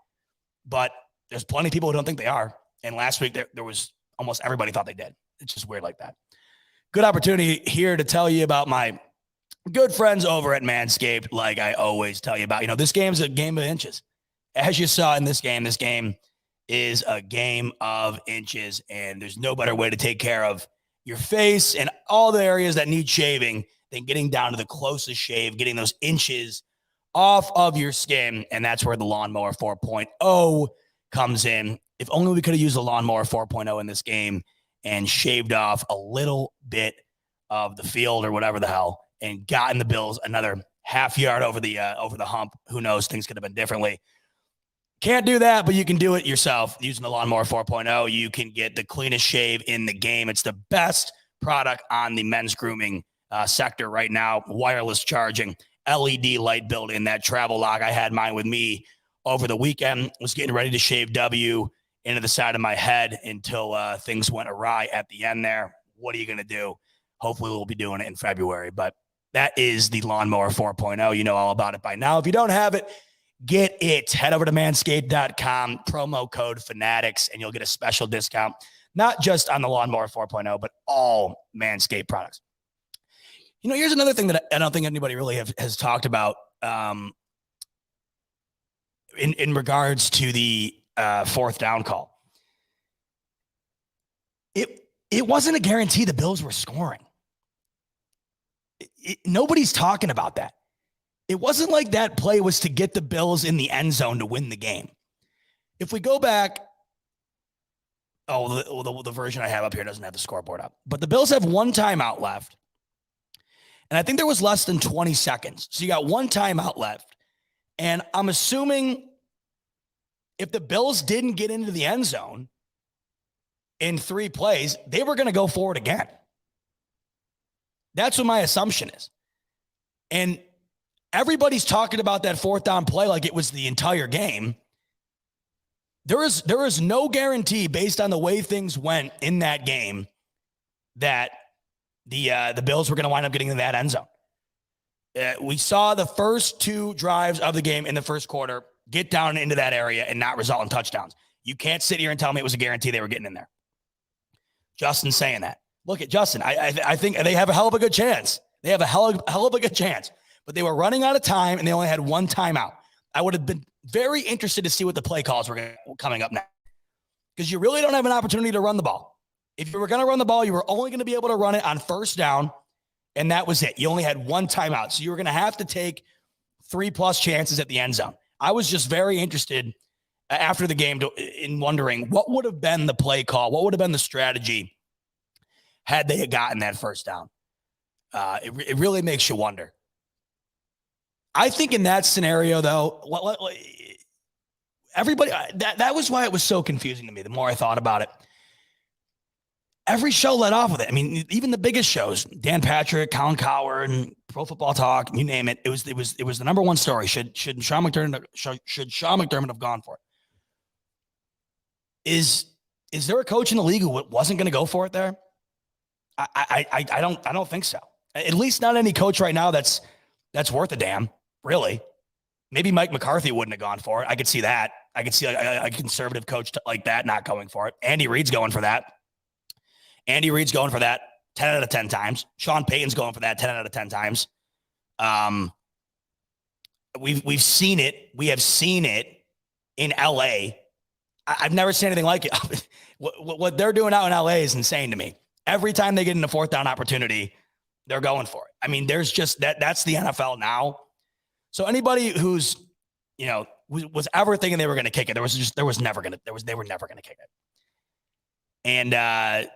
but there's plenty of people who don't think they are. And last week, there was almost everybody thought they did. It's just weird like that. Good opportunity here to tell you about my good friends over at Manscaped, like I always tell you about. This game's a game of inches. As you saw in this game is a game of inches, and there's no better way to take care of your face and all the areas that need shaving than getting down to the closest shave, getting those inches off of your skin, and that's where the Lawnmower 4.0 comes in. If only we could have used the Lawnmower 4.0 in this game and shaved off a little bit of the field or whatever the hell, and gotten the Bills another half yard over the hump. Who knows? Things could have been differently. Can't do that, but you can do it yourself using the Lawnmower 4.0. You can get the cleanest shave in the game. It's the best product on the men's grooming sector right now. Wireless charging, LED light built in, that travel lock. I had mine with me over the weekend. Was getting ready to shave W into the side of my head until things went awry at the end there. What are you going to do? Hopefully we'll be doing it in February, but that is the Lawnmower 4.0. You know all about it by now. If you don't have it, get it. Head over to manscaped.com, promo code Fanatics, and you'll get a special discount, not just on the Lawnmower 4.0, but all Manscaped products. You know, here's another thing that I don't think anybody really has talked about in regards to the fourth down call. It wasn't a guarantee the Bills were scoring. Nobody's talking about that. It wasn't like that play was to get the Bills in the end zone to win the game. If we go back, the version I have up here doesn't have the scoreboard up, but the Bills have one timeout left. And I think there was less than 20 seconds. So you got one timeout left. And I'm assuming if the Bills didn't get into the end zone in 3 plays, they were going to go forward again. That's what my assumption is. And everybody's talking about that fourth down play like it was the entire game. There is no guarantee based on the way things went in that game that the Bills were going to wind up getting in that end zone. We saw the first 2 drives of the game in the first quarter get down into that area and not result in touchdowns. You can't sit here and tell me it was a guarantee they were getting in there. Justin's saying that. Look at Justin. I think they have a hell of a good chance. They have a hell of a good chance. But they were running out of time, and they only had one timeout. I would have been very interested to see what the play calls were coming up next, because you really don't have an opportunity to run the ball. If you were going to run the ball, you were only going to be able to run it on first down, and that was it. You only had one timeout, so you were going to have to take 3+ chances at the end zone. I was just very interested after the game in wondering what would have been the play call, what would have been the strategy had they gotten that first down. It really makes you wonder. I think in that scenario, though, everybody, that was why it was so confusing to me the more I thought about it. Every show led off with it. I mean, even the biggest shows, Dan Patrick, Colin Cowherd, and Pro Football Talk, you name it. It was the number one story. Should Sean McDermott have gone for it? Is there a coach in the league who wasn't going to go for it there? I don't think so. At least not any coach right now that's worth a damn, really. Maybe Mike McCarthy wouldn't have gone for it. I could see that. I could see a conservative coach like that not going for it. Andy Reid's going for that. 10 out of 10 times. Sean Payton's going for that 10 out of 10 times. We've seen it. We have seen it in LA. I've never seen anything like it. What they're doing out in LA is insane to me. Every time they get in a fourth down opportunity, they're going for it. I mean, there's just that's the NFL now. So anybody who's, was ever thinking they were going to kick it, they were never going to kick it. And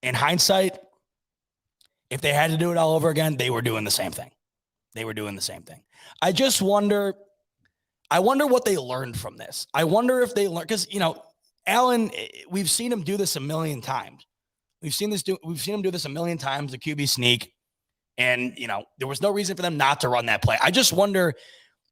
in hindsight, if they had to do it all over again, they were doing the same thing. I just wonder what they learned from this. I wonder if they learned, because, Allen, we've seen him do this a million times. We've seen him do this a million times, the QB sneak. And, there was no reason for them not to run that play. I just wonder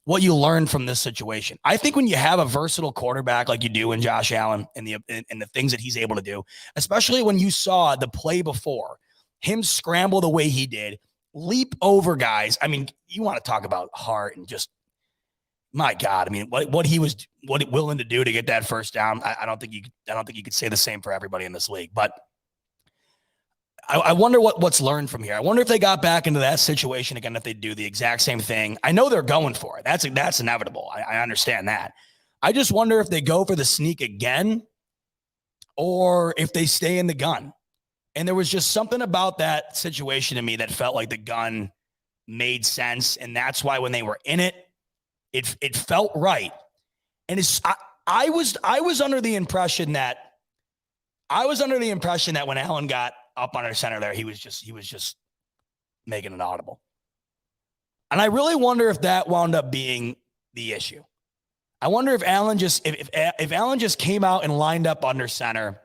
what you learned from this situation. I think when you have a versatile quarterback like you do in Josh Allen and the things that he's able to do, especially when you saw the play before, him scramble the way he did, leap over guys. I mean, you want to talk about heart and just, my God. I mean, what he was willing to do to get that first down. I don't think you could say the same for everybody in this league, but I wonder what's learned from here. I wonder if they got back into that situation again, if they do the exact same thing. I know they're going for it. That's inevitable. I understand that. I just wonder if they go for the sneak again or if they stay in the gun. And there was just something about that situation to me that felt like the gun made sense. And that's why when they were in it, it felt right. And I was under the impression that when Allen got up under center there, he was just making it audible. And I really wonder if that wound up being the issue. I wonder if Allen if Allen just came out and lined up under center,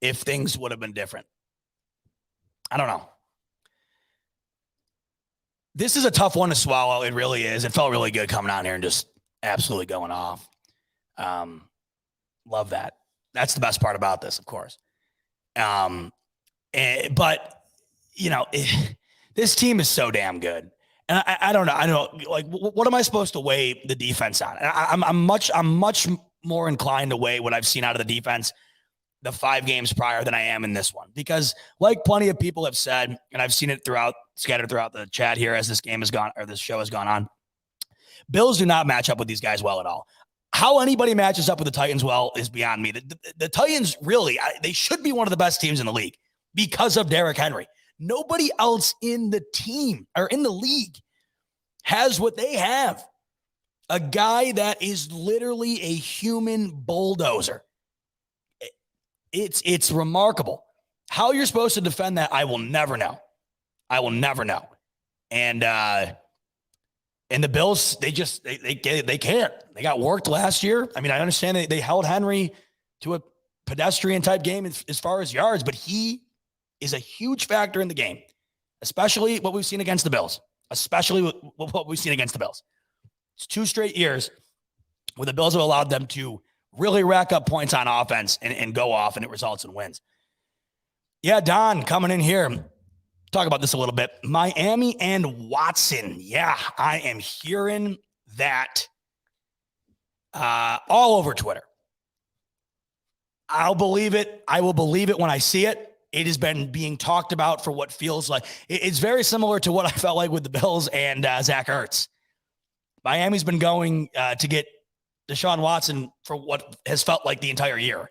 if things would have been different. I don't know. This is a tough one to swallow. It really is. It felt really good coming out here and just absolutely going off. Love that. That's the best part about this, of course. But this team is so damn good. And I don't know. I don't know. Like, what am I supposed to weigh the defense on? I'm much more inclined to weigh what I've seen out of the defense the 5 games prior than I am in this one, because like plenty of people have said, and I've seen it scattered throughout the chat here as this game has gone, or this show has gone on. Bills do not match up with these guys well at all. How anybody matches up with the Titans well is beyond me. The Titans really, they should be one of the best teams in the league because of Derrick Henry. Nobody else in the team or in the league has what they have. A guy that is literally a human bulldozer. It's remarkable. How you're supposed to defend that, I will never know. And the Bills, they can't. They got worked last year. I mean, I understand they held Henry to a pedestrian type game as far as yards, but he is a huge factor in the game, especially what we've seen against the Bills. It's 2 straight years where the Bills have allowed them to really rack up points on offense and go off, and it results in wins. Yeah, Don coming in here. Talk about this a little bit. Miami and Watson. Yeah, I am hearing that all over Twitter. I'll believe it. I will believe it when I see it. It has been being talked about for what feels like. It's very similar to what I felt like with the Bills and Zach Ertz. Miami's been going to get Deshaun Watson for what has felt like the entire year.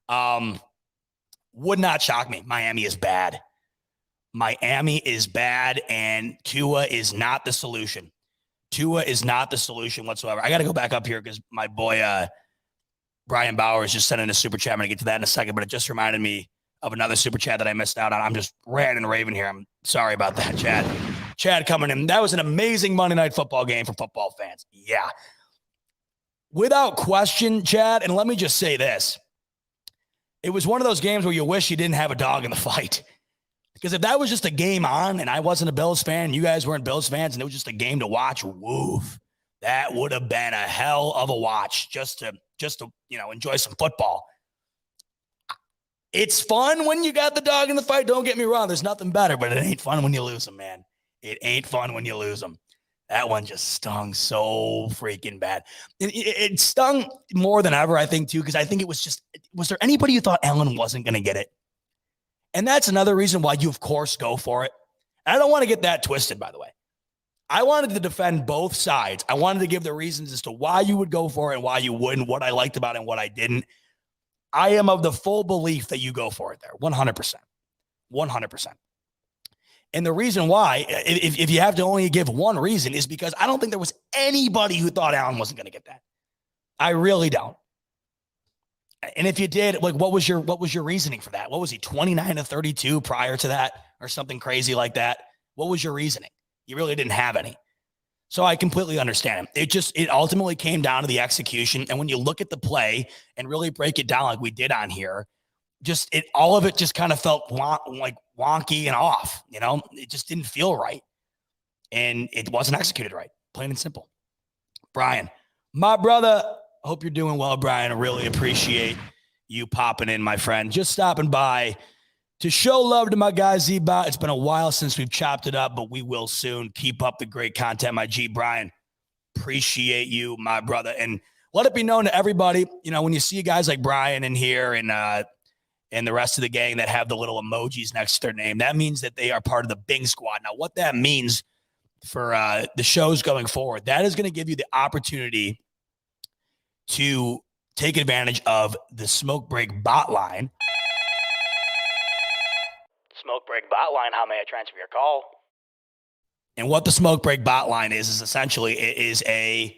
Would not shock me. Miami is bad. And Tua is not the solution. Whatsoever. I got to go back up here because my boy Brian Bauer is just sending a super chat. I'm going to get to that in a second, but it just reminded me of another super chat that I missed out on. I'm just ranting and raving here. I'm sorry about that, Chad. Chad coming in. That was an amazing Monday Night Football game for football fans. Yeah. Without question, Chad, and let me just say this. It was one of those games where you wish you didn't have a dog in the fight. Because if that was just a game on and I wasn't a Bills fan, you guys weren't Bills fans, and it was just a game to watch, woof, that would have been a hell of a watch just to enjoy some football. It's fun when you got the dog in the fight. Don't get me wrong. There's nothing better, but it ain't fun when you lose them, man. It ain't fun when you lose them. That one just stung so freaking bad. It stung more than ever, I think, too, because I think it was there anybody who thought Allen wasn't going to get it? And that's another reason why you, of course, go for it. And I don't want to get that twisted, by the way. I wanted to defend both sides. I wanted to give the reasons as to why you would go for it and why you wouldn't, what I liked about it and what I didn't. I am of the full belief that you go for it there, 100%. 100%. And the reason why, if you have to only give one reason, is because I don't think there was anybody who thought Allen wasn't going to get that. I really don't. And if you did, like, what was your reasoning for that? What was he, 29-32 prior to that or something crazy like that? What was your reasoning? You really didn't have any. So I completely understand him. It ultimately came down to the execution. And when you look at the play and really break it down like we did on here, all of it just kind of felt like wonky and off. It just didn't feel right. And it wasn't executed right. Plain and simple. Brian, my brother, hope you're doing well, Brian. I really appreciate you popping in, my friend. Just stopping by to show love to my guy, Z-Bot. It's been a while since we've chopped it up, but we will soon. Keep up the great content, my G. Brian. Appreciate you, my brother. And let it be known to everybody, when you see guys like Brian in here and the rest of the gang that have the little emojis next to their name, that means that they are part of the Bing Squad. Now, what that means for the shows going forward, that is going to give you the opportunity to take advantage of the Smoke Break bot line. Smoke Break bot line, how may I transfer your call? And what the Smoke Break bot line is essentially, it is a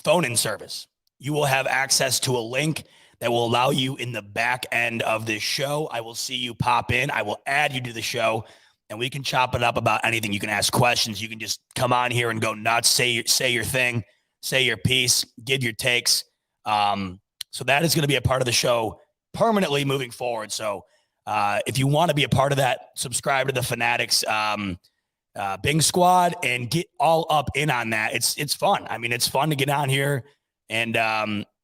phone-in service. You will have access to a link that will allow you in the back end of this show. I will see you pop in. I will add you to the show, and we can chop it up about anything. You can ask questions. You can just come on here and go nuts, say your thing, say your piece, give your takes. So that is going to be a part of the show permanently moving forward. So if you want to be a part of that, subscribe to the Fanatics Bing Squad and get all up in on that. It's fun. I mean, it's fun to get on here and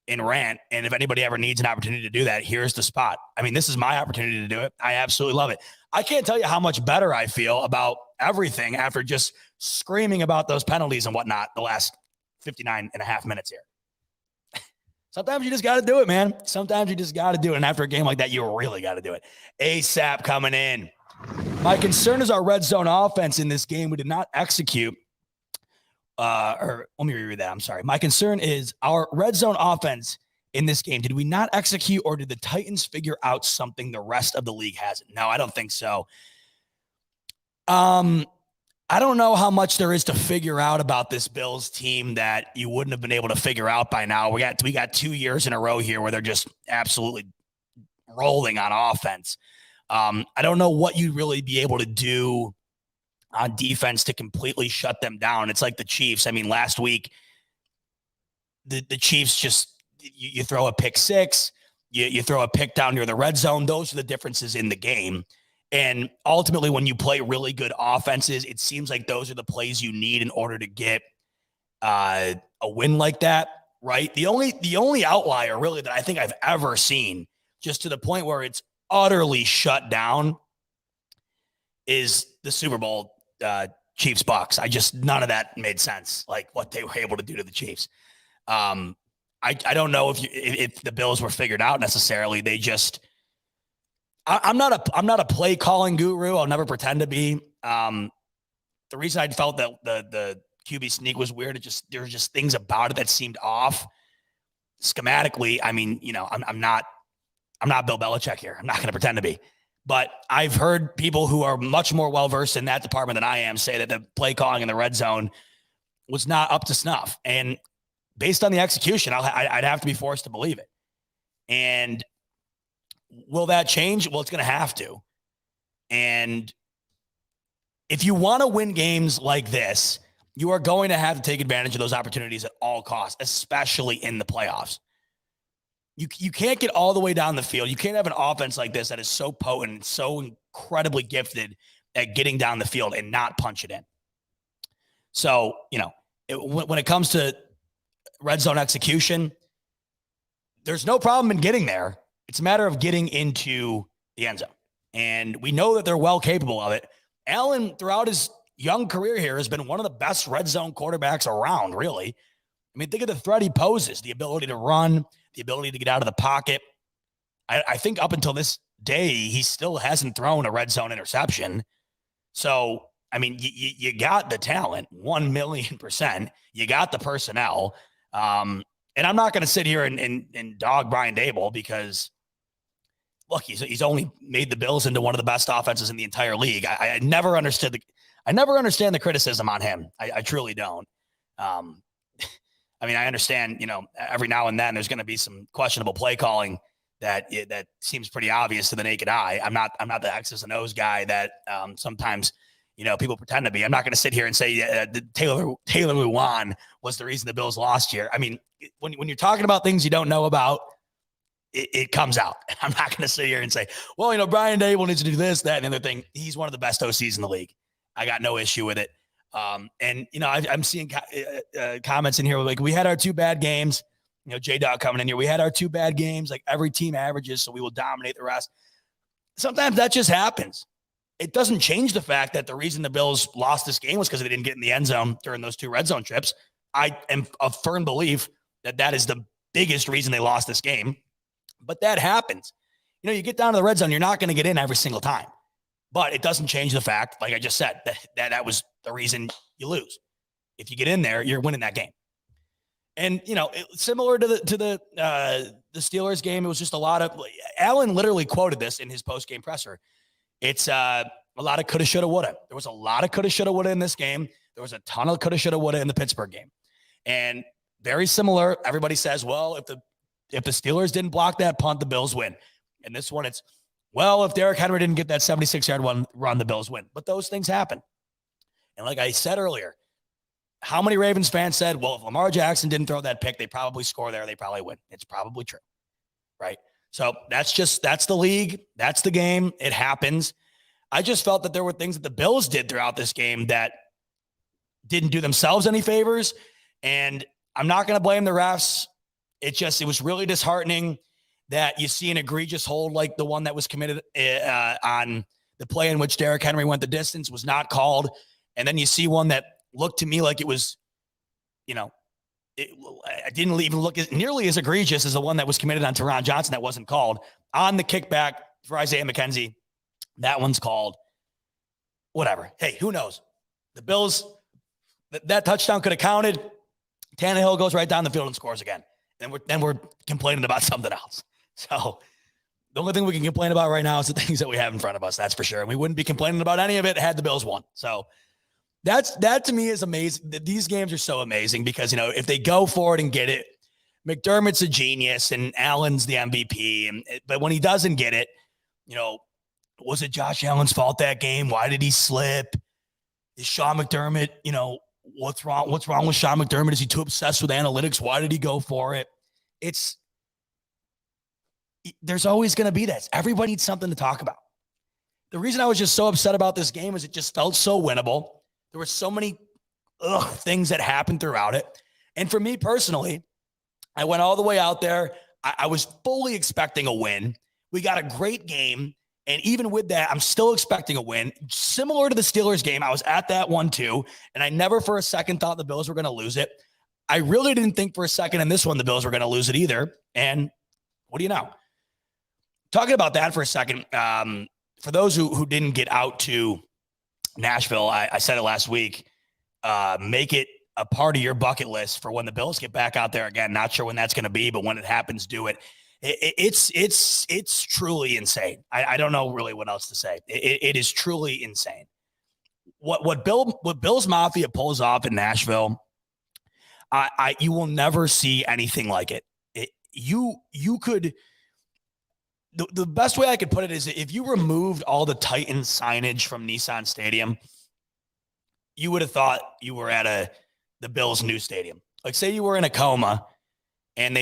rant. And if anybody ever needs an opportunity to do that, here's the spot. I mean, this is my opportunity to do it. I absolutely love it. I can't tell you how much better I feel about everything after just screaming about those penalties and whatnot the last 59 and a half minutes here. Sometimes you just got to do it, man. Sometimes you just got to do it. And after a game like that, you really got to do it. ASAP coming in. My concern is our red zone offense in this game. We did not execute. Or let me reread that. I'm sorry. My concern is our red zone offense in this game. Did we not execute, or did the Titans figure out something the rest of the league hasn't? No, I don't think so. I don't know how much there is to figure out about this Bills team that you wouldn't have been able to figure out by now. We got 2 years in a row here where they're just absolutely rolling on offense. I don't know what you'd really be able to do on defense to completely shut them down. It's like the Chiefs. I mean, last week, the Chiefs just, you throw a pick six, you throw a pick down near the red zone. Those are the differences in the game. And ultimately, when you play really good offenses, it seems like those are the plays you need in order to get a win like that, right? The only outlier really that I think I've ever seen, just to the point where it's utterly shut down, is the Super Bowl Chiefs Bucks. None of that made sense, like what they were able to do to the Chiefs. I don't know if the Bills were figured out necessarily. They just, I'm not a play calling guru. I'll never pretend to be. The reason I felt that the QB sneak was weird, there's just things about it that seemed off schematically. I mean, I'm not Bill Belichick here. I'm not going to pretend to be. But I've heard people who are much more well-versed in that department than I am say that the play calling in the red zone was not up to snuff. And based on the execution, I'd have to be forced to believe it. And will that change? Well, it's going to have to. And if you want to win games like this, you are going to have to take advantage of those opportunities at all costs, especially in the playoffs. You can't get all the way down the field. You can't have an offense like this that is so potent, so incredibly gifted at getting down the field and not punch it in. So, when it comes to red zone execution, there's no problem in getting there. It's a matter of getting into the end zone. And we know that they're well capable of it. Allen, throughout his young career here, has been one of the best red zone quarterbacks around, really. I mean, think of the threat he poses, the ability to run, the ability to get out of the pocket. I think up until this day, he still hasn't thrown a red zone interception. So, I mean, you got the talent, 1,000,000%. You got the personnel. And I'm not going to sit here and dog Brian Daboll because, look, he's only made the Bills into one of the best offenses in the entire league. I never understood I never understand the criticism on him. I truly don't. I mean, I understand, every now and then there's going to be some questionable play calling that seems pretty obvious to the naked eye. I'm not the X's and O's guy that sometimes, people pretend to be. I'm not going to sit here and say Taylor Lewan was the reason the Bills lost here. I mean, when you're talking about things you don't know about, it comes out. I'm not going to sit here and say, well, Brian Daboll needs to do this, that, and the other thing. He's one of the best OCs in the league. I got no issue with it. And I'm seeing comments in here like, we had our 2 bad games, J-Dog coming in here. We had our 2 bad games, like every team averages, so we will dominate the rest. Sometimes that just happens. It doesn't change the fact that the reason the Bills lost this game was because they didn't get in the end zone during those 2 red zone trips. I am of firm belief that is the biggest reason they lost this game, but that happens. You get down to the red zone, you're not going to get in every single time. But it doesn't change the fact, like I just said, that was the reason you lose. If you get in there, you're winning that game. And, similar to the Steelers game, it was just a lot of – Allen literally quoted this in his post-game presser. It's a lot of coulda, shoulda, woulda. There was a lot of coulda, shoulda, woulda in this game. There was a ton of coulda, shoulda, woulda in the Pittsburgh game. And very similar, everybody says, well, if the Steelers didn't block that punt, the Bills win. And this one, it's – well, if Derrick Henry didn't get that 76-yard run, the Bills win. But those things happen. And like I said earlier, how many Ravens fans said, well, if Lamar Jackson didn't throw that pick, they probably score there. They probably win. It's probably true, right? So that's the league. That's the game. It happens. I just felt that there were things that the Bills did throughout this game that didn't do themselves any favors. And I'm not going to blame the refs. It was really disheartening that you see an egregious hold like the one that was committed on the play in which Derrick Henry went the distance was not called. And then you see one that looked to me like it was, it didn't even look nearly as egregious as the one that was committed on Teron Johnson that wasn't called. On the kickback for Isaiah McKenzie, that one's called. Whatever. Hey, who knows? The Bills, that touchdown could have counted. Tannehill goes right down the field and scores again. Then we're complaining about something else. So the only thing we can complain about right now is the things that we have in front of us. That's for sure. And we wouldn't be complaining about any of it had the Bills won. So that to me is amazing. These games are so amazing because, if they go for it and get it, McDermott's a genius and Allen's the MVP. But when he doesn't get it, was it Josh Allen's fault that game? Why did he slip? Is Sean McDermott, what's wrong with Sean McDermott? Is he too obsessed with analytics? Why did he go for it? There's always going to be this. Everybody needs something to talk about. The reason I was just so upset about this game is it just felt so winnable. There were so many things that happened throughout it. And for me personally, I went all the way out there. I was fully expecting a win. We got a great game. And even with that, I'm still expecting a win. Similar to the Steelers game, I was at that one too. And I never for a second thought the Bills were going to lose it. I really didn't think for a second in this one the Bills were going to lose it either. And what do you know? Talking about that for a second, for those who didn't get out to Nashville, I said it last week, make it a part of your bucket list for when the Bills get back out there again. Not sure when that's going to be, but when it happens, do it. It's truly insane. I don't know really what else to say. It is truly insane. What Bills Mafia pulls off in Nashville, you will never see anything like it. You could. The best way I could put it is if you removed all the Titans signage from Nissan Stadium, you would have thought you were at the Bills' new stadium. Like say you were in a coma and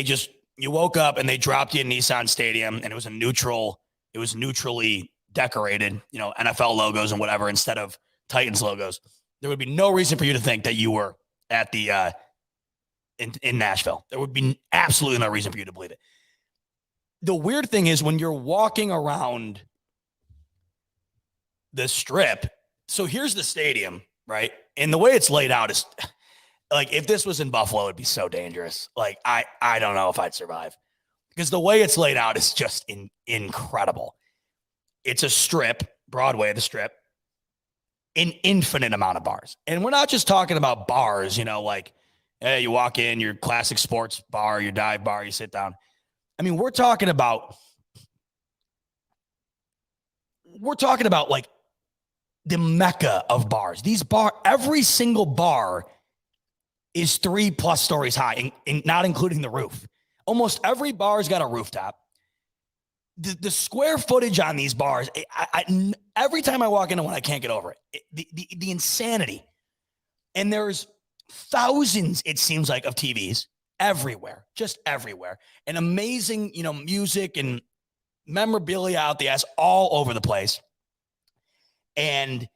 you woke up and they dropped you in Nissan Stadium and it was neutrally decorated, NFL logos and whatever instead of Titans logos. There would be no reason for you to think that you were at the in Nashville. There would be absolutely no reason for you to believe it. The weird thing is when you're walking around the strip, so here's the stadium, right? And the way it's laid out is like, if this was in Buffalo, it'd be so dangerous. Like, I don't know if I'd survive because the way it's laid out is just incredible. It's a strip, Broadway, the strip, an infinite amount of bars. And we're not just talking about bars, like, hey, you walk in, your classic sports bar, your dive bar, you sit down. I mean, we're talking about like the mecca of bars. Every single bar is 3+ stories high, and not including the roof. Almost every bar's got a rooftop. The square footage on these bars, every time I walk into one, I can't get over it. The insanity. And there's thousands, it seems like, of TVs. Everywhere, just everywhere. And amazing, music and memorabilia out the ass all over the place. And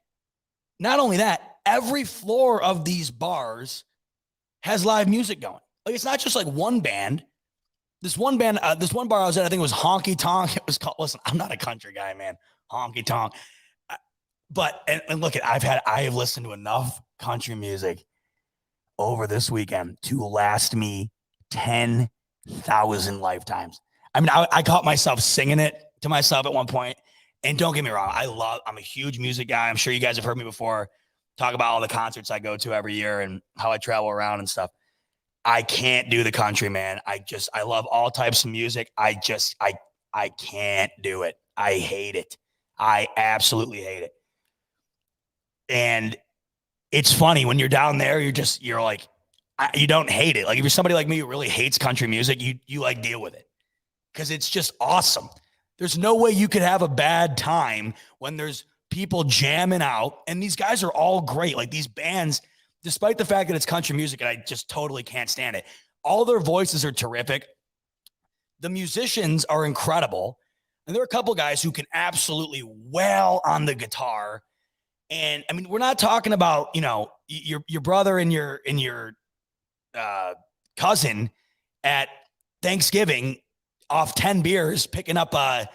not only that, every floor of these bars has live music going. Like, it's not just like one band. This one bar I was at, I think it was Honky Tonk. It was called, listen, I'm not a country guy, man. Honky Tonk. But, and look, I have listened to enough country music over this weekend to last me 10,000 lifetimes. I mean, I caught myself singing it to myself at one point. And don't get me wrong, I'm a huge music guy. I'm sure you guys have heard me before talk about all the concerts I go to every year and how I travel around and stuff. I can't do the country, man. I love all types of music. I can't do it. I hate it. I absolutely hate it. And it's funny when you're down there, you're like, you don't hate it. Like if you're somebody like me who really hates country music, you like deal with it because it's just awesome. There's no way you could have a bad time when there's people jamming out, and these guys are all great. Like these bands, despite the fact that it's country music, and I just totally can't stand it. All their voices are terrific. The musicians are incredible. And there are a couple guys who can absolutely wail on the guitar. And I mean, we're not talking about, your brother and your cousin at Thanksgiving off 10 beers, picking up a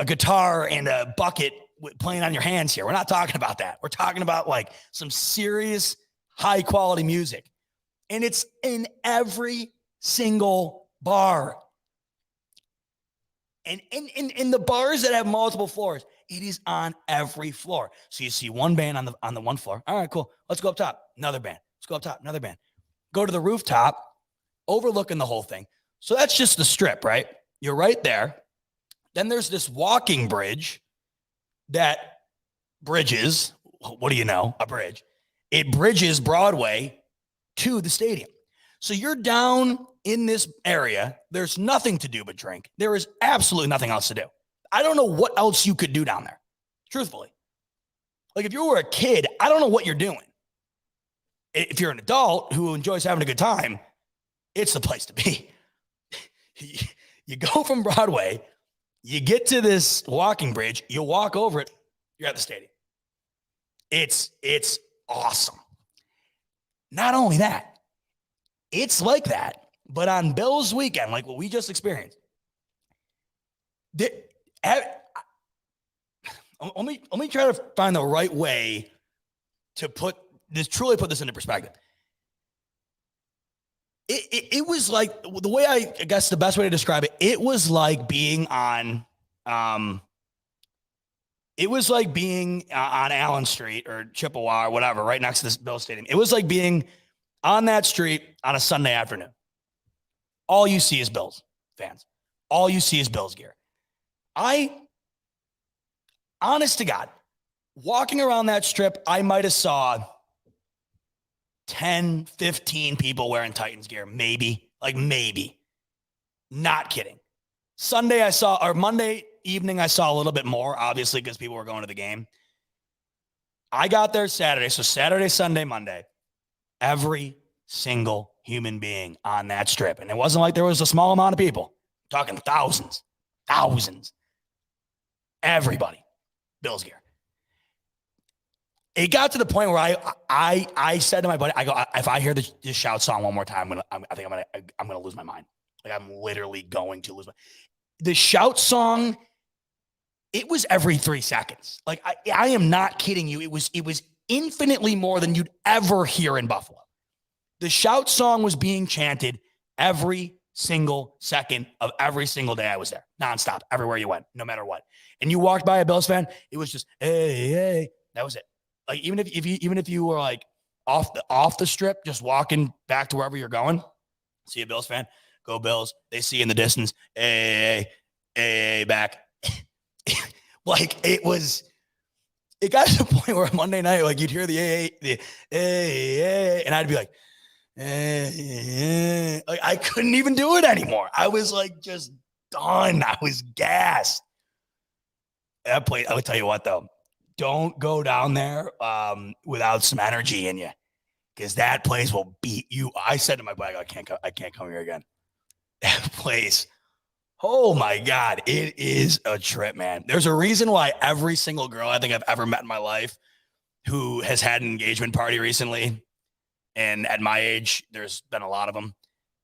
guitar and a bucket playing on your hands here. We're not talking about that. We're talking about like some serious high quality music. And it's in every single bar. And in the bars that have multiple floors, it is on every floor. So you see one band on the one floor. All right, cool. Let's go up top. Another band. Let's go up top. Another band. Go to the rooftop, overlooking the whole thing. So that's just the strip, right? You're right there. Then there's this walking bridge that bridges, what do you know? A bridge. It bridges Broadway to the stadium. So you're down in this area. There's nothing to do but drink. There is absolutely nothing else to do. I don't know what else you could do down there, truthfully. Like if you were a kid, I don't know what you're doing. If you're an adult who enjoys having a good time, it's the place to be. You go from Broadway, you get to this walking bridge, you walk over it, you're at the stadium. It's awesome. Not only that, it's like that, but on Bills weekend, like what we just experienced, let me try to find the right way to truly put this into perspective. It was like, the way I guess the best way to describe it, it was like being on Allen Street or Chippewa or whatever, right next to this Bills stadium. It was like being on that street on a Sunday afternoon. All you see is Bills fans. All you see is Bills gear. Honest to God, walking around that strip, I might have saw 10, 15 people wearing Titans gear. Maybe. Not kidding. Monday evening, I saw a little bit more, obviously, because people were going to the game. I got there Saturday. So Saturday, Sunday, Monday, every single human being on that strip. And it wasn't like there was a small amount of people. I'm talking thousands. Everybody. Bills gear. It got to the point where I said to my buddy, I go, if I hear this shout song one more time, I'm gonna lose my mind. Like I'm literally going to lose my. The shout song, it was every 3 seconds. Like I am not kidding you. It was infinitely more than you'd ever hear in Buffalo. The shout song was being chanted every single second of every single day I was there, nonstop, everywhere you went, no matter what. And you walked by a Bills fan, it was just hey, that was it. Like even if you were like off the strip, just walking back to wherever you're going, see a Bills fan, go Bills. They see in the distance, hey, back. Like it got to the point where Monday night, like you'd hear the hey, and I'd be like, like I couldn't even do it anymore. I was like just done. I was gassed. That place, I would tell you what though. Don't go down there without some energy in you, because that place will beat you. I said to my buddy, I can't come here again. That place, oh my God, it is a trip, man. There's a reason why every single girl I think I've ever met in my life who has had an engagement party recently, and at my age, there's been a lot of them,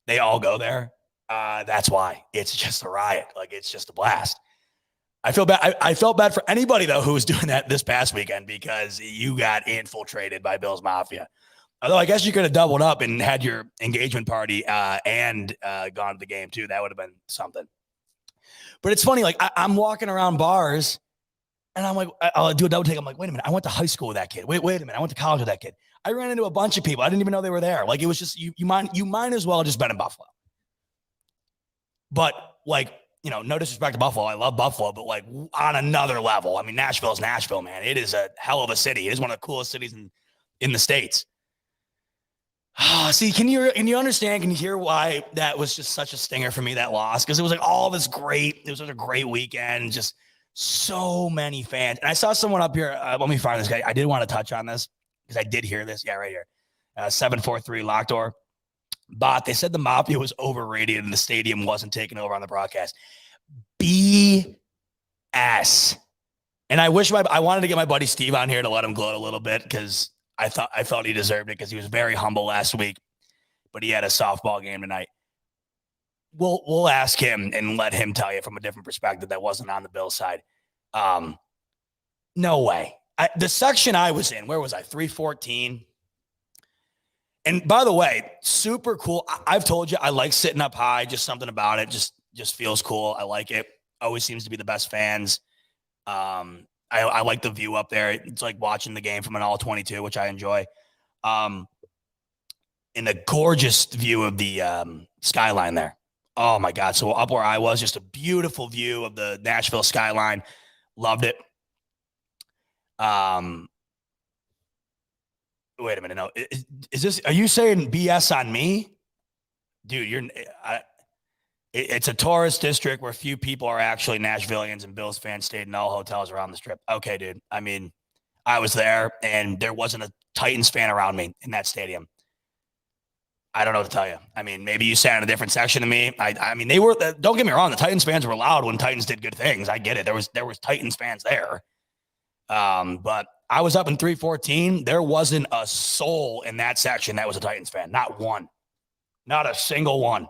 they all go there. That's why. It's just a riot. Like, it's just a blast. I feel bad. I felt bad for anybody, though, who was doing that this past weekend, because you got infiltrated by Bills Mafia. Although I guess you could have doubled up and had your engagement party and gone to the game, too. That would have been something. But it's funny. Like, I'm walking around bars, and I'm like, I'll do a double take. I'm like, wait a minute. I went to high school with that kid. Wait a minute. I went to college with that kid. I ran into a bunch of people. I didn't even know they were there. Like, it was just, you might as well have just been in Buffalo. But, like, you know, no disrespect to Buffalo. I love Buffalo, but like on another level. I mean, Nashville is Nashville, man. It is a hell of a city. It is one of the coolest cities in the States. See, can you understand? Can you hear why that was just such a stinger for me, that loss? Because it was like all this great, it was such a great weekend, just so many fans. And I saw someone up here. Let me find this guy. I did want to touch on this because I did hear this. Yeah, right here. 743 Locked Door. Bot, they said the Mafia was overrated and the stadium wasn't taken over on the broadcast. BS. And I wanted to get my buddy Steve on here to let him gloat a little bit because I felt he deserved it because he was very humble last week, but he had a softball game tonight. We'll ask him and let him tell you from a different perspective that wasn't on the Bills side. No way. The section I was in, where was I? 314. And by the way, super cool. I've told you I like sitting up high. Just something about it just feels cool. I like it. Always seems to be the best fans. I like the view up there. It's like watching the game from an all 22, which I enjoy. And a gorgeous view of the skyline there. Oh my God. So up where I was, just a beautiful view of the Nashville skyline. Loved it. Wait a minute. No, are you saying BS on me? Dude, it's a tourist district where few people are actually Nashvillians, and Bills fans stayed in all hotels around the strip. Okay, dude. I mean, I was there and there wasn't a Titans fan around me in that stadium. I don't know what to tell you. I mean, maybe you sat in a different section than me. I mean, they were, don't get me wrong. The Titans fans were loud when Titans did good things. I get it. There was Titans fans there. But I was up in 314. There wasn't a soul in that section that was a Titans fan. Not one. Not a single one.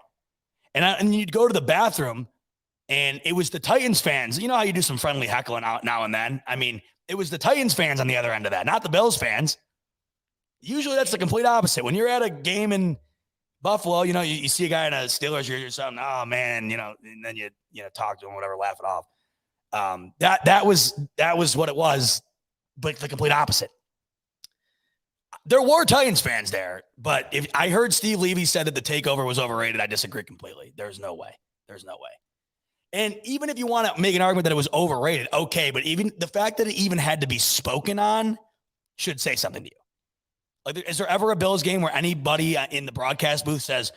And you'd go to the bathroom, and it was the Titans fans. You know how you do some friendly heckling out now and then? I mean, it was the Titans fans on the other end of that, not the Bills fans. Usually that's the complete opposite. When you're at a game in Buffalo, you know, you see a guy in a Steelers jersey or something, oh, man, you know, and then you talk to him, whatever, laugh it off. That was what it was, but the complete opposite. There were Titans fans there, but if I heard Steve Levy said that the takeover was overrated, I disagree completely. There's no way. And even if you want to make an argument that it was overrated, okay, but even the fact that it even had to be spoken on should say something to you. Like, is there ever a Bills game where anybody in the broadcast booth says,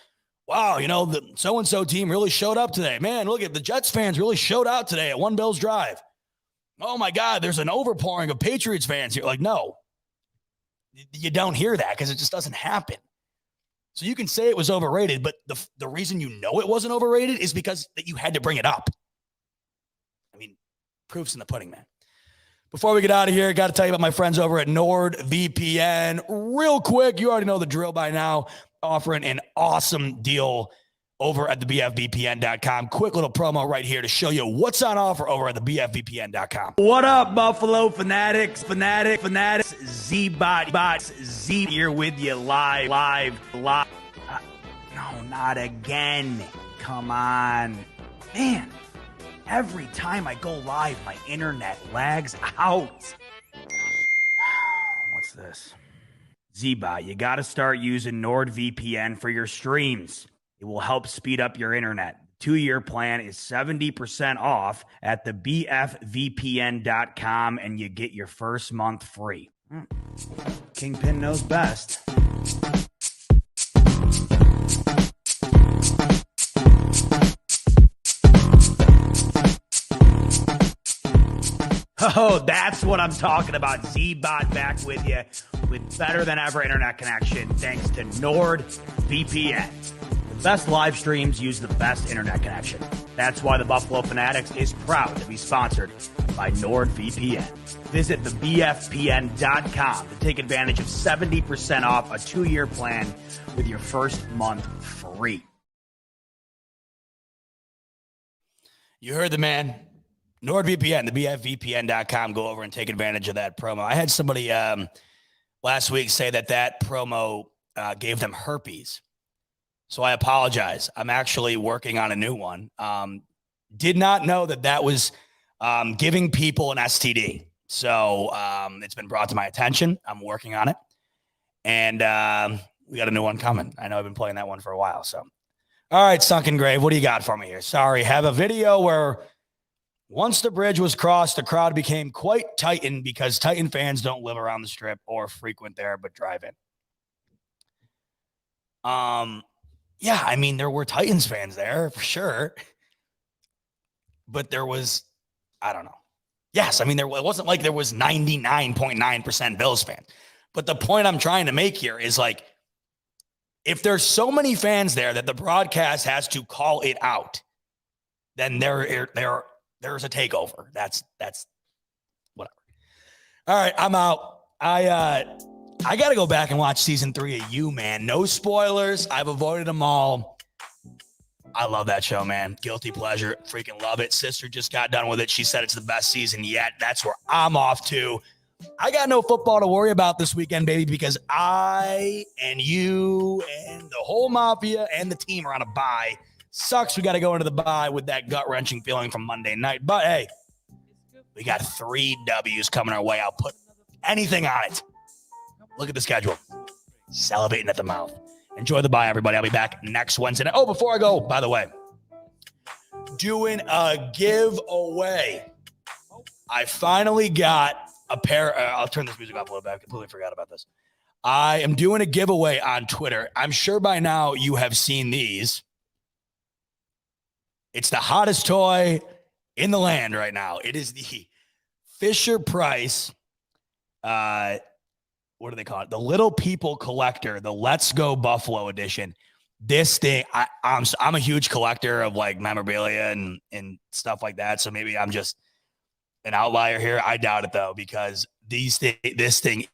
wow, you know, the so-and-so team really showed up today. Man, look at the Jets fans really showed out today at One Bills Drive. Oh, my God, there's an overpouring of Patriots fans here. Like, no. You don't hear that because it just doesn't happen. So you can say it was overrated, but the reason you know it wasn't overrated is because that you had to bring it up. I mean, proof's in the pudding, man. Before we get out of here, I got to tell you about my friends over at NordVPN. Real quick, you already know the drill by now, offering an awesome deal over at the BFVPN.com. Quick little promo right here to show you what's on offer over at the BFVPN.com. What up, Buffalo fanatics, Z-Bot, Z here with you live. No, not again. Come on. Man, every time I go live, my internet lags out. What's this? Z-Bot, you got to start using NordVPN for your streams. It will help speed up your internet. 2-year plan is 70% off at the BFVPN.com, and you get your first month free. Kingpin knows best. Oh, that's what I'm talking about. Z-Bot back with you with better than ever internet connection thanks to NordVPN. The best live streams use the best internet connection. That's why the Buffalo Fanatics is proud to be sponsored by NordVPN. Visit the BFPN.com to take advantage of 70% off a 2-year plan with your first month free. You heard the man. NordVPN, the BFVPN.com. Go over and take advantage of that promo. I had somebody last week say that promo gave them herpes. So I apologize. I'm actually working on a new one. Did not know that was giving people an STD. So it's been brought to my attention. I'm working on it. And we got a new one coming. I know I've been playing that one for a while. So, all right, Sunken Grave, what do you got for me here? Sorry, have a video where once the bridge was crossed, the crowd became quite Titan because Titan fans don't live around the strip or frequent there, but drive in. Yeah, I mean, there were Titans fans there for sure. But there was, I don't know. Yes, I mean, it wasn't like there was 99.9% Bills fans. But the point I'm trying to make here is like, if there's so many fans there that the broadcast has to call it out, then there's a takeover. That's whatever. All right, I'm out. I got to go back and watch season 3 of You, man. No spoilers. I've avoided them all. I love that show, man. Guilty pleasure. Freaking love it. Sister just got done with it. She said it's the best season yet. That's where I'm off to. I got no football to worry about this weekend, baby, because I and you and the whole Mafia and the team are on a bye. Sucks we got to go into the bye with that gut-wrenching feeling from Monday night. But, hey, we got 3 W's coming our way. I'll put anything on it. Look at the schedule. Salivating at the mouth. Enjoy the bye, everybody. I'll be back next Wednesday. Oh, before I go, by the way, doing a giveaway. I finally got a pair. I'll turn this music off a little bit. I completely forgot about this. I am doing a giveaway on Twitter. I'm sure by now you have seen these. It's the hottest toy in the land right now. It is the Fisher-Price, what do they call it? The Little People Collector, the Let's Go Buffalo edition. This thing, I'm a huge collector of like memorabilia and stuff like that. So maybe I'm just an outlier here. I doubt it though, because this thing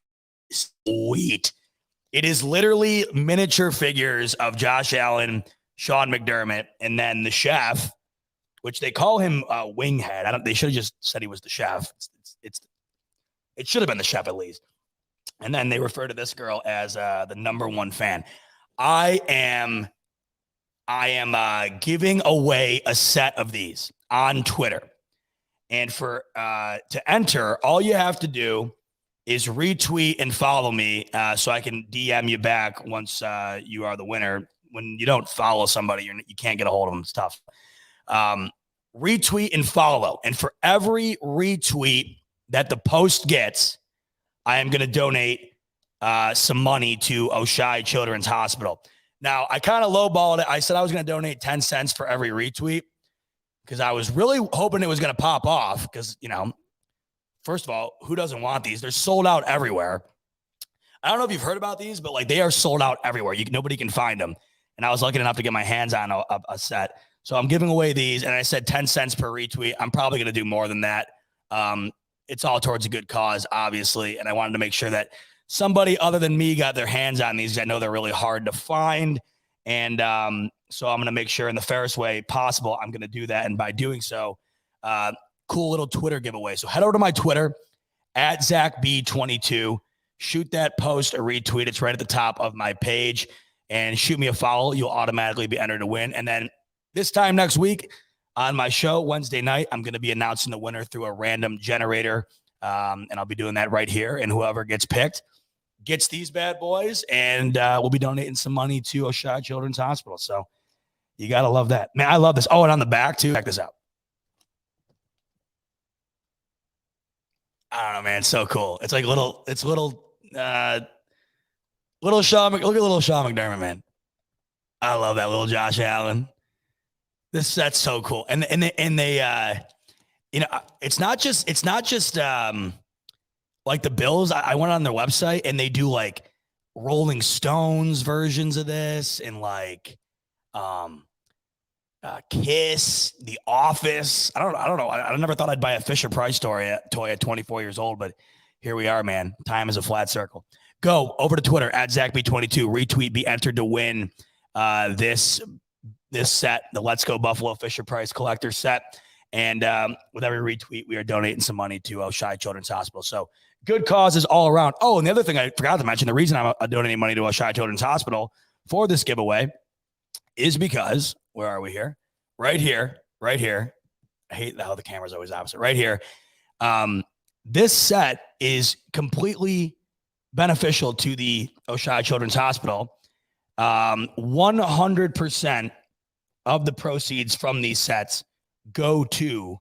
is sweet. It is literally miniature figures of Josh Allen, Sean McDermott, and then the chef, which they call him Winghead. They should have just said he was the chef. It should have been the chef at least. And then they refer to this girl as the number 1 fan. I am giving away a set of these on Twitter. And for to enter, all you have to do is retweet and follow me so I can DM you back once you are the winner. When you don't follow somebody, you can't get a hold of them. It's tough. Retweet and follow. And for every retweet that the post gets, I am going to donate some money to Oshai Children's Hospital. Now, I kind of lowballed it. I said I was going to donate 10 cents for every retweet because I was really hoping it was going to pop off because, first of all, who doesn't want these? They're sold out everywhere. I don't know if you've heard about these, but like they are sold out everywhere. Nobody can find them. And I was lucky enough to get my hands on a set. So I'm giving away these, and I said 10 cents per retweet. I'm probably going to do more than that. It's all towards a good cause, obviously, and I wanted to make sure that somebody other than me got their hands on these. I know they're really hard to find, and so I'm going to make sure in the fairest way possible I'm going to do that, and by doing so, cool little Twitter giveaway. So head over to my Twitter, @ZachB22. Shoot that post or retweet. It's right at the top of my page, and shoot me a follow. You'll automatically be entered to win, and then this time next week, on my show, Wednesday night, I'm going to be announcing the winner through a random generator, and I'll be doing that right here. And whoever gets picked gets these bad boys, and we'll be donating some money to Oshai Children's Hospital. So you got to love that. Man, I love this. Oh, and on the back, too. Check this out. I don't know, man. It's so cool. It's like little Sean. Look at little Sean McDermott, man. I love that little Josh Allen. This set's so cool. And they it's not just like the Bills. I went on their website and they do like Rolling Stones versions of this and like Kiss, The Office. I don't know. I never thought I'd buy a Fisher-Price toy at 24 years old, but here we are, man. Time is a flat circle. Go over to Twitter @ZachB22. Retweet, be entered to win this set, the Let's Go Buffalo Fisher-Price collector set. And with every retweet, we are donating some money to Oshai Children's Hospital. So good causes all around. Oh, and the other thing I forgot to mention, the reason I'm donating money to Oshai Children's Hospital for this giveaway is because, where are we here? Right here. I hate how the camera's always opposite. Right here. This set is completely beneficial to the Oshai Children's Hospital. 100% of the proceeds from these sets go to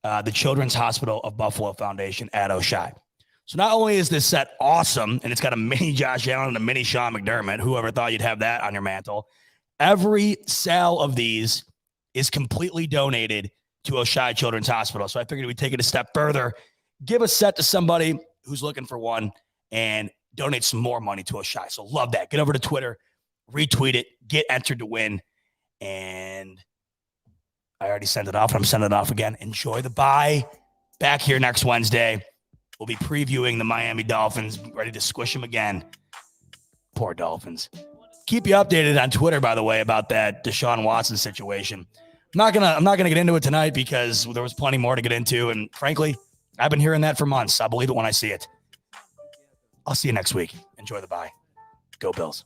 the Children's Hospital of Buffalo Foundation at Oshai. So not only is this set awesome, and it's got a mini Josh Allen and a mini Sean McDermott, whoever thought you'd have that on your mantle, every sale of these is completely donated to Oshai Children's Hospital. So I figured we'd take it a step further, give a set to somebody who's looking for one, and donate some more money to Oshai. So love that. Get over to Twitter, retweet it, get entered to win. And I already sent it off, and I'm sending it off again. Enjoy the bye. Back here next Wednesday. We'll be previewing the Miami Dolphins, ready to squish them again. Poor Dolphins. Keep you updated on Twitter, by the way, about that Deshaun Watson situation. I'm not gonna get into it tonight because there was plenty more to get into, and frankly, I've been hearing that for months. I'll believe it when I see it. I'll see you next week. Enjoy the bye. Go Bills.